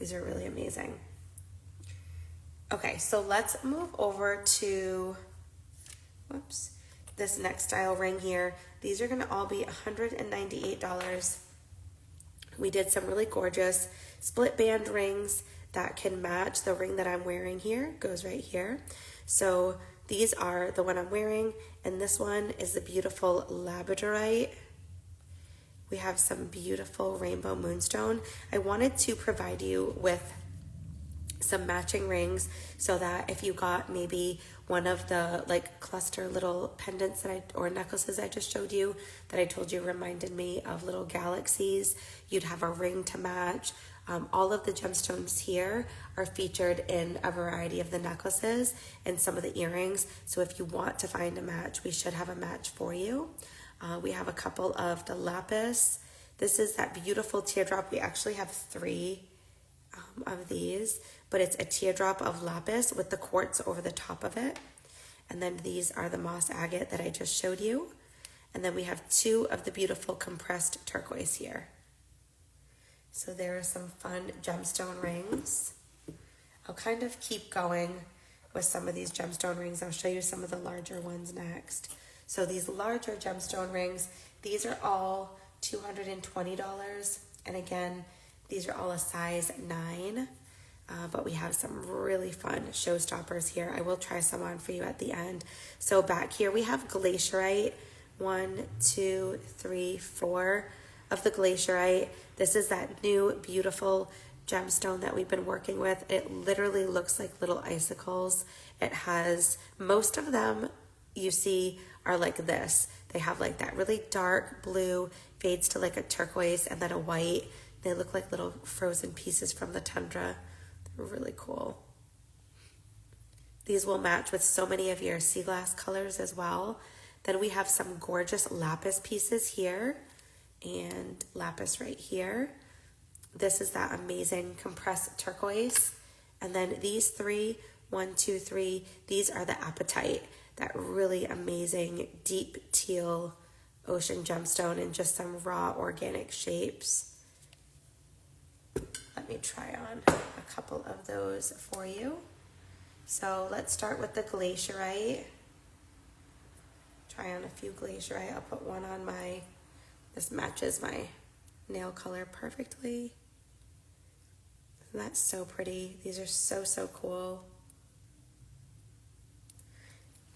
These are really amazing. Okay, so let's move over to, whoops, this next style ring here. These are gonna all be $198. We did some really gorgeous split band rings that can match the ring that I'm wearing here. Goes right here. So these are the one I'm wearing, and this one is the beautiful labradorite. We have some beautiful rainbow moonstone. I wanted to provide you with some matching rings so that if you got maybe one of the like cluster little pendants that or necklaces I just showed you that I told you reminded me of little galaxies, you'd have a ring to match. All of the gemstones here are featured in a variety of the necklaces and some of the earrings. So if you want to find a match, we should have a match for you. We have a couple of the lapis. This is that beautiful teardrop. We actually have 3 of these, but it's a teardrop of lapis with the quartz over the top of it. And then these are the moss agate that I just showed you. And then we have 2 of the beautiful compressed turquoise here. So there are some fun gemstone rings. I'll kind of keep going with some of these gemstone rings. I'll show you some of the larger ones next. So these larger gemstone rings, these are all $220. And again, these are all a size 9. But we have some really fun showstoppers here. I will try some on for you at the end. So back here we have glacierite. 1, 2, 3, 4 of the glacierite. This is that new beautiful gemstone that we've been working with. It literally looks like little icicles. It has, most of them you see are like this. They have like that really dark blue, fades to like a turquoise, and then a white. They look like little frozen pieces from the tundra. They're really cool. These will match with so many of your sea glass colors as well. Then we have some gorgeous lapis pieces here and lapis right here. This is that amazing compressed turquoise. And then these 3, 1, 2, 3, these are the apatite, that really amazing deep teal ocean gemstone in just some raw organic shapes. let me try on a couple of those for you. So let's start with the glacierite. Try on a few glacierite. I'll put one on this matches my nail color perfectly. That's so pretty. These are so cool.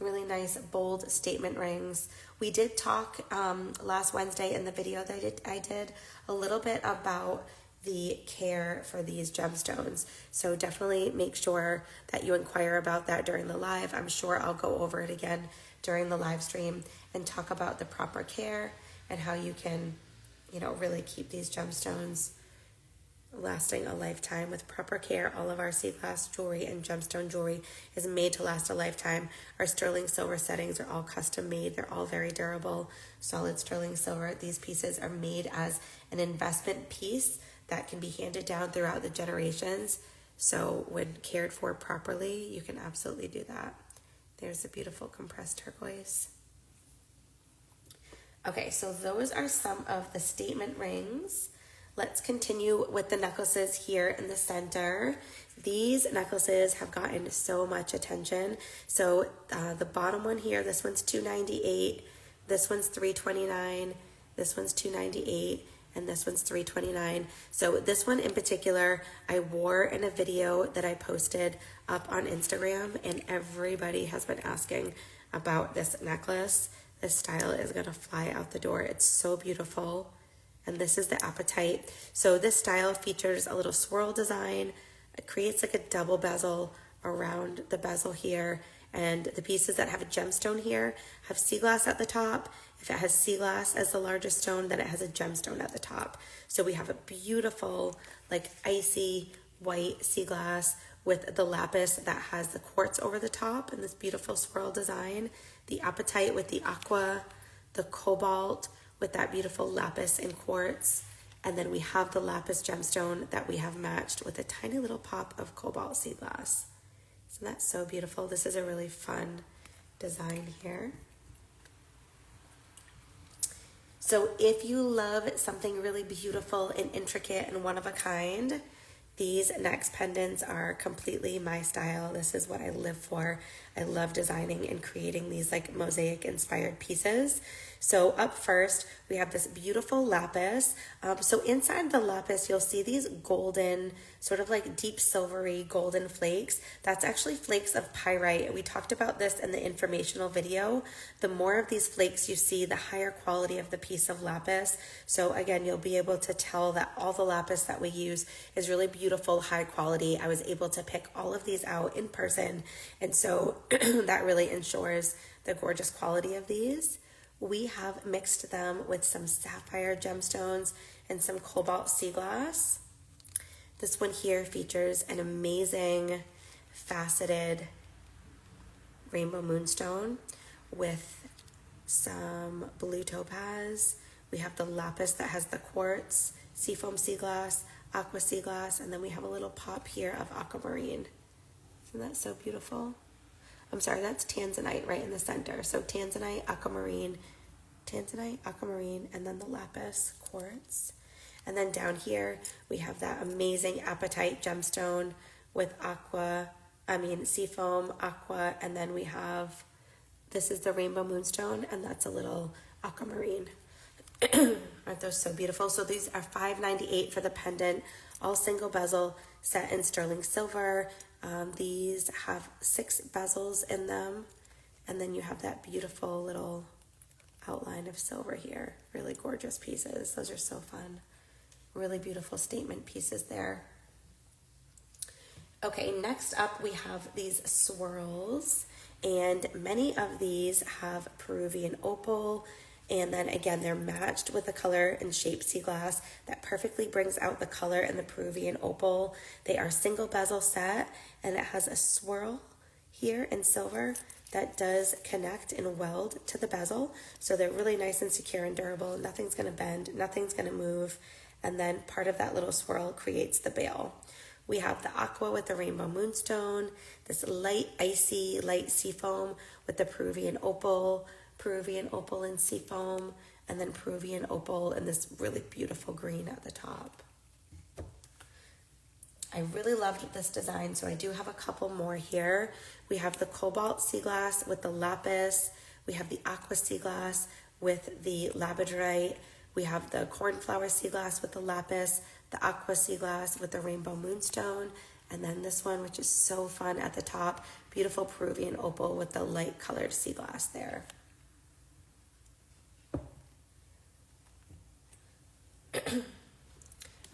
Really nice, bold statement rings. We did talk last Wednesday in the video that I did a little bit about the care for these gemstones. So definitely make sure that you inquire about that during the live. I'm sure I'll go over it again during the live stream and talk about the proper care and how you can, really keep these gemstones lasting a lifetime with proper care. All of our sea glass jewelry and gemstone jewelry is made to last a lifetime. Our sterling silver settings are all custom made. They're all very durable, solid sterling silver. These pieces are made as an investment piece that can be handed down throughout the generations. So when cared for properly, you can absolutely do that. There's a beautiful compressed turquoise. Okay, so those are some of the statement rings. Let's continue with the necklaces here in the center. These necklaces have gotten so much attention. So the bottom one here, this one's $298, this one's $329, this one's $298, and this one's $329. So this one in particular, I wore in a video that I posted up on Instagram, and everybody has been asking about this necklace. This style is gonna fly out the door. It's so beautiful. And this is the apatite. So this style features a little swirl design. It creates like a double bezel around the bezel here. And the pieces that have a gemstone here have sea glass at the top. If it has sea glass as the largest stone, then it has a gemstone at the top. So we have a beautiful, like icy white sea glass with the lapis that has the quartz over the top and this beautiful swirl design. The apatite with the aqua, the cobalt with that beautiful lapis and quartz. And then we have the lapis gemstone that we have matched with a tiny little pop of cobalt sea glass. So that's so beautiful. This is a really fun design here. So if you love something really beautiful and intricate and one of a kind, these next pendants are completely my style. This is what I live for. I love designing and creating these like mosaic inspired pieces. So up first, we have this beautiful lapis. So inside the lapis, you'll see these golden, sort of like deep silvery golden flakes. That's actually flakes of pyrite. We talked about this in the informational video. The more of these flakes you see, the higher quality of the piece of lapis. So again, you'll be able to tell that all the lapis that we use is really beautiful, high quality. I was able to pick all of these out in person. And so that really ensures the gorgeous quality of these. We have mixed them with some sapphire gemstones and some cobalt sea glass. This one here features an amazing faceted rainbow moonstone with some blue topaz. We have the lapis that has the quartz, seafoam sea glass, aqua sea glass, and then we have a little pop here of aquamarine. Isn't that so beautiful? I'm sorry, that's tanzanite right in the center. So tanzanite, aquamarine, and then the lapis quartz. And then down here, we have that amazing apatite gemstone with seafoam, aqua, and then we have, this is the rainbow moonstone, and that's a little aquamarine. Aren't those so beautiful? So these are $598 for the pendant, all single bezel, set in sterling silver. These have 6 bezels in them, and then you have that beautiful little outline of silver here. Really gorgeous pieces. Those are so fun. Really beautiful statement pieces there. Okay, next up we have these swirls, and many of these have Peruvian opal, and then again they're matched with a color and shape sea glass that perfectly brings out the color in the Peruvian opal. They are single bezel set, and it has a swirl here in silver that does connect and weld to the bezel. So they're really nice and secure and durable. Nothing's gonna bend, nothing's gonna move. And then part of that little swirl creates the bail. We have the aqua with the rainbow moonstone, this light, icy, light seafoam with the Peruvian opal and seafoam, and then Peruvian opal and this really beautiful green at the top. I really loved this design, so I do have a couple more here. We have the cobalt sea glass with the lapis. We have the aqua sea glass with the labradorite. We have the cornflower sea glass with the lapis, the aqua sea glass with the rainbow moonstone, and then this one, which is so fun at the top, beautiful Peruvian opal with the light colored sea glass there.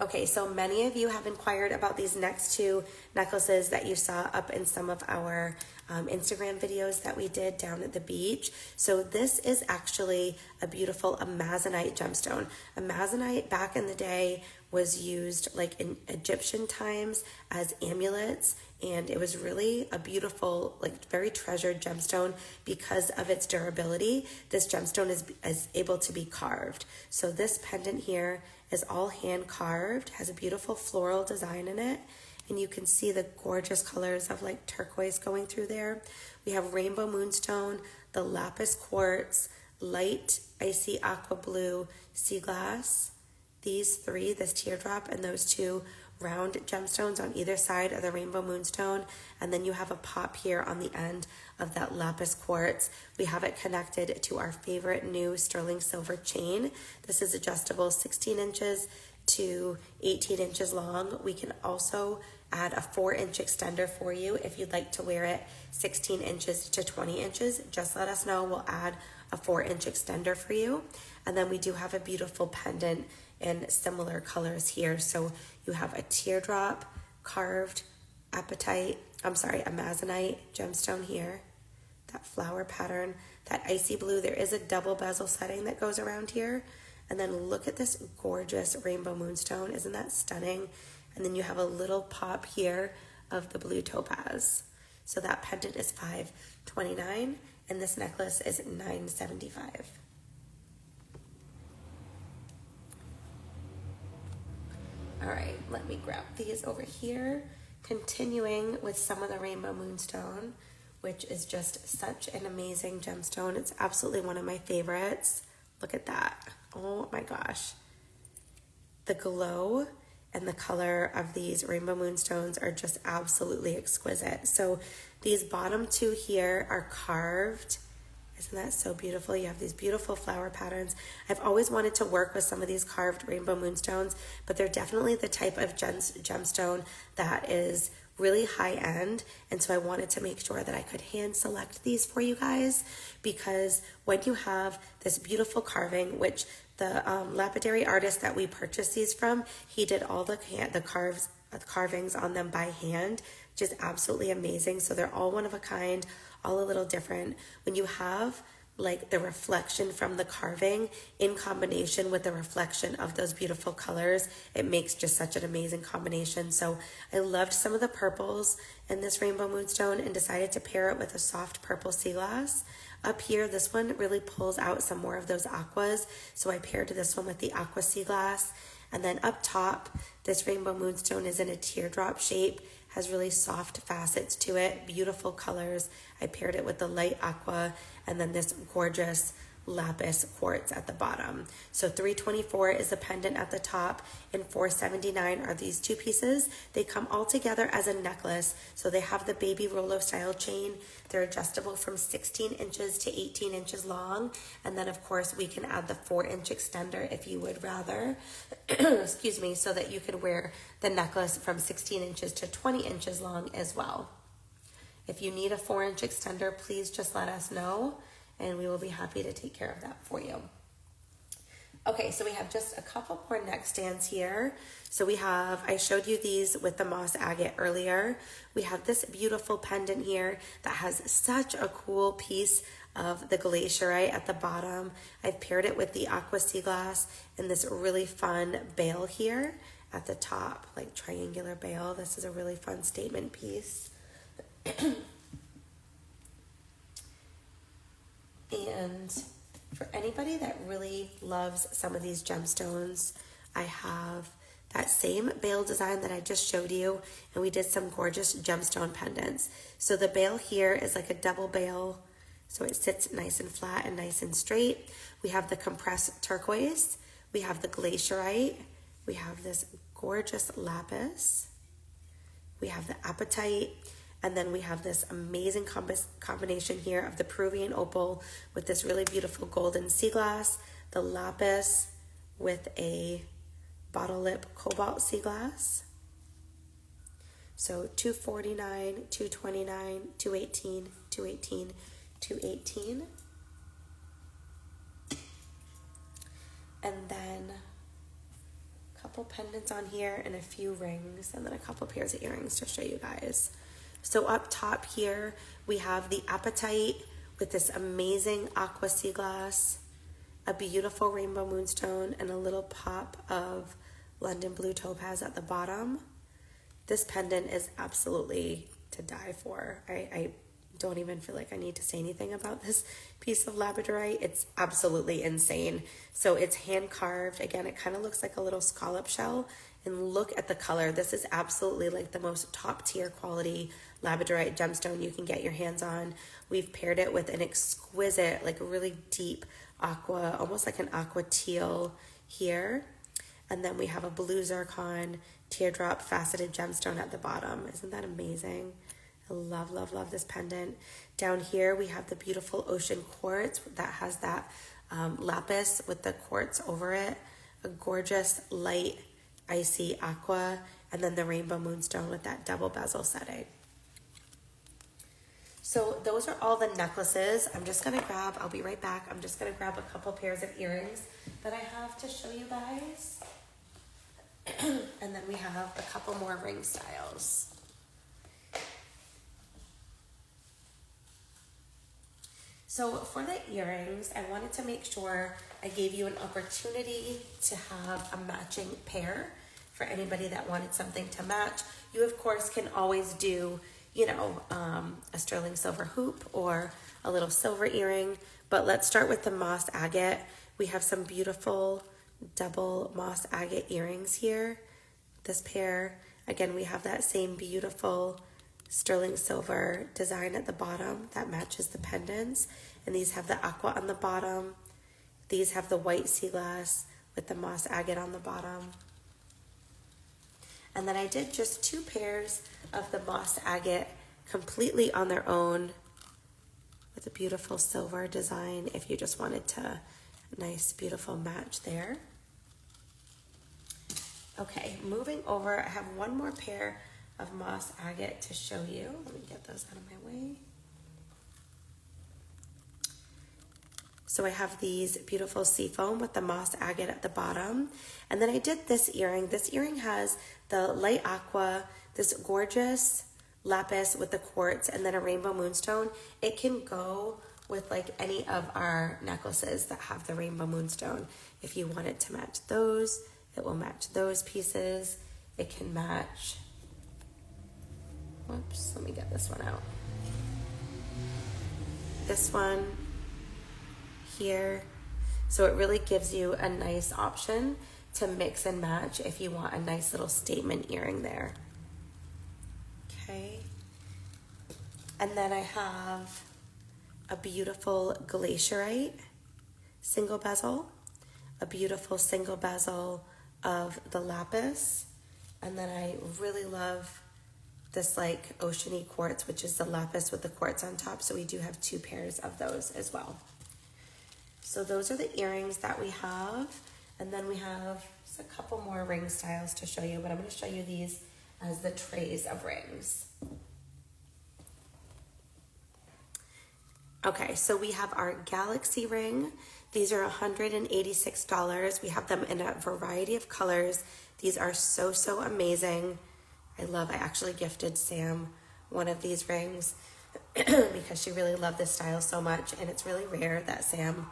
Okay, so many of you have inquired about these next two necklaces that you saw up in some of our Instagram videos that we did down at the beach. So this is actually a beautiful Amazonite gemstone. Amazonite back in the day was used like in Egyptian times as amulets, and it was really a beautiful, like very treasured gemstone because of its durability. This gemstone is able to be carved. So this pendant here is all hand carved, has a beautiful floral design in it, and you can see the gorgeous colors of like turquoise going through there. We have rainbow moonstone, the lapis quartz, light icy aqua blue sea glass. These three, this teardrop and those two round gemstones on either side of the rainbow moonstone, and then you have a pop here on the end of that lapis quartz. We have it connected to our favorite new sterling silver chain. This is adjustable 16 inches to 18 inches long. We can also add a 4-inch extender for you if you'd like to wear it 16 inches to 20 inches. Just let us know, we'll add a 4-inch extender for you. And then we do have a beautiful pendant in similar colors here. So you have a teardrop carved Amazonite gemstone here, that flower pattern, that icy blue. There is a double bezel setting that goes around here. And then look at this gorgeous rainbow moonstone. Isn't that stunning? And then you have a little pop here of the blue topaz. So that pendant is $529 and this necklace is $975. All right, let me grab these over here. Continuing with some of the rainbow moonstone, which is just such an amazing gemstone. It's absolutely one of my favorites. Look at that. Oh my gosh. The glow and the color of these rainbow moonstones are just absolutely exquisite. So these bottom two here are carved. Isn't that so beautiful? You have these beautiful flower patterns. I've always wanted to work with some of these carved rainbow moonstones, but they're definitely the type of gemstone that is really high end, and so I wanted to make sure that I could hand select these for you guys, because when you have this beautiful carving, which the lapidary artist that we purchased these from, he did all the carvings on them by hand, which is absolutely amazing. So they're all one of a kind, all a little different. When you have like the reflection from the carving in combination with the reflection of those beautiful colors, it makes just such an amazing combination. So I loved some of the purples in this rainbow moonstone and decided to pair it with a soft purple sea glass. Up here, this one really pulls out some more of those aquas, so I paired this one with the aqua sea glass. And then up top, this rainbow moonstone is in a teardrop shape, has really soft facets to it, beautiful colors. I paired it with the light aqua and then this gorgeous lapis quartz at the bottom. So $324 is the pendant at the top and $479 are these two pieces. They come all together as a necklace. So they have the baby Rolo style chain. They're adjustable from 16 inches to 18 inches long. And then of course we can add the 4-inch extender if you would rather, excuse me, so that you could wear the necklace from 16 inches to 20 inches long as well. If you need a 4-inch extender, please just let us know, and we will be happy to take care of that for you. Okay, so we have just a couple more neck stands here. So we have, I showed you these with the moss agate earlier. We have this beautiful pendant here that has such a cool piece of the glacierite at the bottom. I've paired it with the aqua sea glass and this really fun bail here at the top, like triangular bail. This is a really fun statement piece. And for anybody that really loves some of these gemstones, I have that same bail design that I just showed you, and we did some gorgeous gemstone pendants. So the bail here is like a double bail, so it sits nice and flat and nice and straight. We have the compressed turquoise, we have the glacierite, we have this gorgeous lapis, we have the apatite, and then we have this amazing combination here of the Peruvian opal with this really beautiful golden sea glass, the lapis with a bottle lip cobalt sea glass. So $249, $229, $218, $218, $218. And then a couple pendants on here and a few rings, and then a couple pairs of earrings to show you guys. So up top here, we have the apatite with this amazing aqua sea glass, a beautiful rainbow moonstone, and a little pop of London blue topaz at the bottom. This pendant is absolutely to die for. I don't even feel like I need to say anything about this piece of labradorite. It's absolutely insane. So it's hand carved. Again, it kind of looks like a little scallop shell. And look at the color. This is absolutely like the most top tier quality labradorite gemstone you can get your hands on. We've paired it with an exquisite, like really deep aqua, almost like an aqua teal here. And then we have a blue zircon teardrop faceted gemstone at the bottom. Isn't that amazing? I love, love, love this pendant. Down here, we have the beautiful ocean quartz that has that lapis with the quartz over it. A gorgeous light, icy aqua. And then the rainbow moonstone with that double bezel setting. So those are all the necklaces. I'm just going to grab, I'll be right back. I'm just going to grab a couple pairs of earrings that I have to show you guys. And then we have a couple more ring styles. So for the earrings, I wanted to make sure I gave you an opportunity to have a matching pair for anybody that wanted something to match. You, of course, can always do, you know, a sterling silver hoop or a little silver earring. But let's start with the moss agate. We have some beautiful double moss agate earrings here. This pair, again, we have that same beautiful sterling silver design at the bottom that matches the pendants. And these have the aqua on the bottom. These have the white sea glass with the moss agate on the bottom. And then I did just two pairs of the moss agate completely on their own with a beautiful silver design if you just wanted to, nice, beautiful match there. Okay, moving over, I have one more pair of moss agate to show you. Let me get those out of my way. So I have these beautiful seafoam with the moss agate at the bottom. And then I did this earring. This earring has the light aqua, this gorgeous lapis with the quartz, and then a rainbow moonstone. It can go with like any of our necklaces that have the rainbow moonstone. If you wanted to match those, it will match those pieces. It can match, whoops, let me get this one out. This one here. So it really gives you a nice option to mix and match if you want a nice little statement earring there. Okay. And then I have a beautiful glacierite single bezel, a beautiful single bezel of the lapis, and then I really love this like oceany quartz, which is the lapis with the quartz on top. So we do have two pairs of those as well. So those are the earrings that we have. And then we have just a couple more ring styles to show you, but I'm going to show you these as the trays of rings. Okay, so we have our Galaxy ring. These are $186. We have them in a variety of colors. These are so, so amazing. I actually gifted Sam one of these rings because she really loved this style so much, and it's really rare that Sam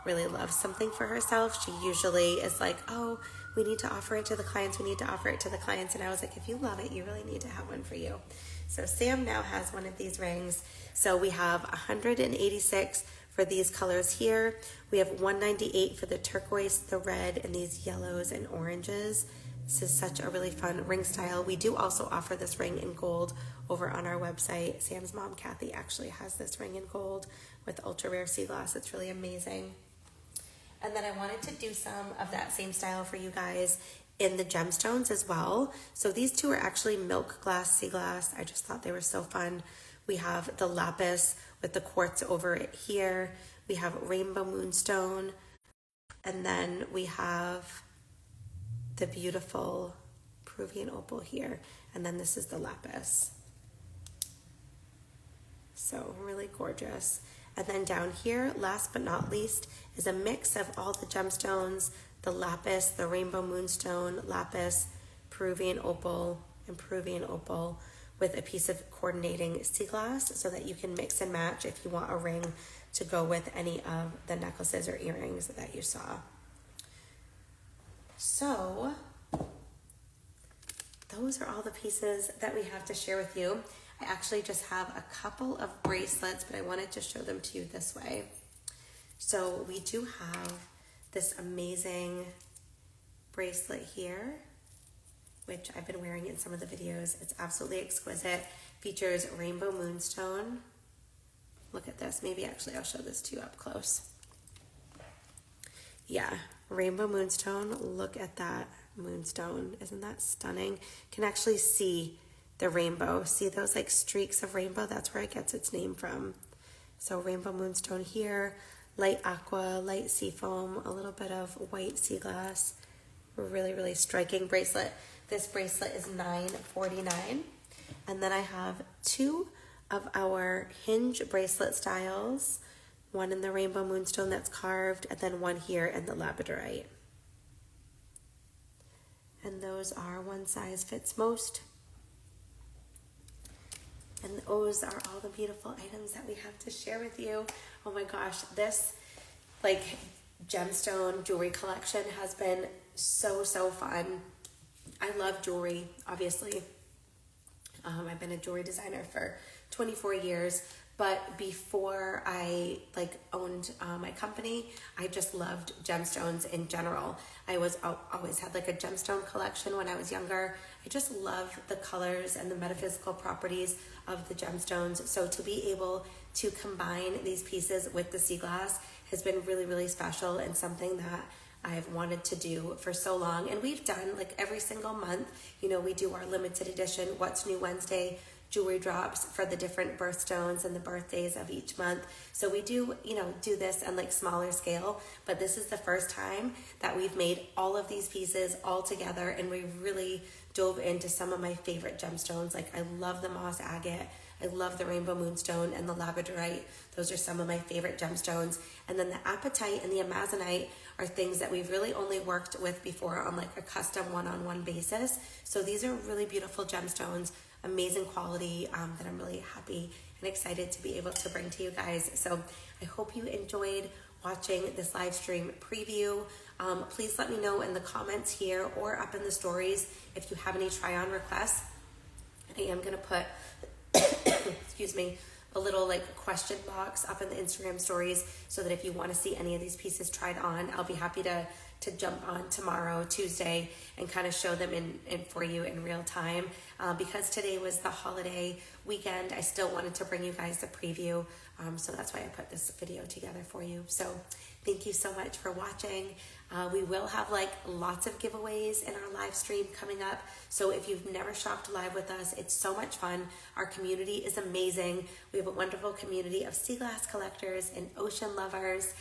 really loves something for herself. She usually is like, oh, we need to offer it to the clients, we need to offer it to the clients. And I was like, if you love it, you really need to have one for you. So Sam now has one of these rings. So we have $186 for these colors here. We have $198 for the turquoise, the red, and these yellows and oranges. This is such a really fun ring style. We do also offer this ring in gold over on our website. Sam's mom, Kathy, actually has this ring in gold with ultra rare sea glass. It's really amazing. And then I wanted to do some of that same style for you guys in the gemstones as well. So these two are actually milk glass, sea glass. I just thought they were so fun. We have the lapis with the quartz over it here. We have rainbow moonstone. And then we have the beautiful Peruvian opal here. And then this is the lapis. So really gorgeous. And then down here, last but not least, is a mix of all the gemstones, the lapis, the rainbow moonstone, lapis, Peruvian opal, and Peruvian opal, with a piece of coordinating sea glass so that you can mix and match if you want a ring to go with any of the necklaces or earrings that you saw. So those are all the pieces that we have to share with you. I actually just have a couple of bracelets, but I wanted to show them to you this way. So we do have this amazing bracelet here, which I've been wearing in some of the videos. It's absolutely exquisite. Features rainbow moonstone. Look at this. Maybe actually I'll show this to you up close. Yeah, rainbow moonstone. Look at that moonstone. Isn't that stunning? You can actually see the rainbow. See those like streaks of rainbow? That's where it gets its name from. So rainbow moonstone here, light aqua, light sea foam, a little bit of white sea glass. Really, really striking bracelet. This bracelet is $9.49. And then I have two of our hinge bracelet styles. One in the rainbow moonstone that's carved, and then one here in the labradorite. And those are one size fits most. And those are all the beautiful items that we have to share with you. Oh my gosh, this like gemstone jewelry collection has been so fun. I love jewelry, obviously. I've been a jewelry designer for 24 years, but before I owned my company, I just loved gemstones in general. I always had like a gemstone collection when I was younger. I just love the colors and the metaphysical properties of the gemstones. So to be able to combine these pieces with the sea glass has been really, really special and something that I've wanted to do for so long. And we've done like every single month, you know, we do our limited edition What's New Wednesday jewelry drops for the different birthstones and the birthdays of each month. So we do, you know, do this on like smaller scale, but this is the first time that we've made all of these pieces all together, and we really dove into some of my favorite gemstones. Like I love the moss agate, I love the rainbow moonstone and the labradorite. Those are some of my favorite gemstones. And then the apatite and the amazonite are things that we've really only worked with before on like a custom one-on-one basis. So these are really beautiful gemstones, amazing quality, that I'm really happy and excited to be able to bring to you guys. So I hope you enjoyed watching this live stream preview. Please let me know in the comments here or up in the stories if you have any try-on requests. I am going to put excuse me, a little like question box up in the Instagram stories so that if you want to see any of these pieces tried on, I'll be happy to jump on tomorrow, Tuesday, and kind of show them in for you in real time. Because today was the holiday weekend, I still wanted to bring you guys the preview. So that's why I put this video together for you. So thank you so much for watching. We will have like lots of giveaways in our live stream coming up. So if you've never shopped live with us, it's so much fun. Our community is amazing. We have a wonderful community of sea glass collectors and ocean lovers.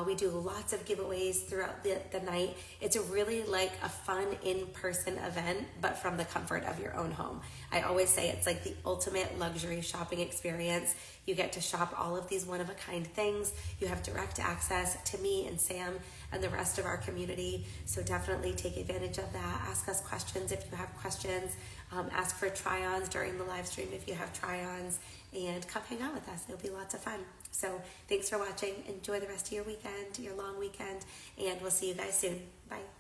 We do lots of giveaways throughout the night. It's really like a fun in-person event, but from the comfort of your own home. I always say it's like the ultimate luxury shopping experience. You get to shop all of these one-of-a-kind things. You have direct access to me and Sam and the rest of our community. So definitely take advantage of that. Ask us questions if you have questions. Ask for try-ons during the live stream if you have try-ons. And come hang out with us. It'll be lots of fun. So thanks for watching. Enjoy the rest of your weekend, your long weekend. And we'll see you guys soon. Bye.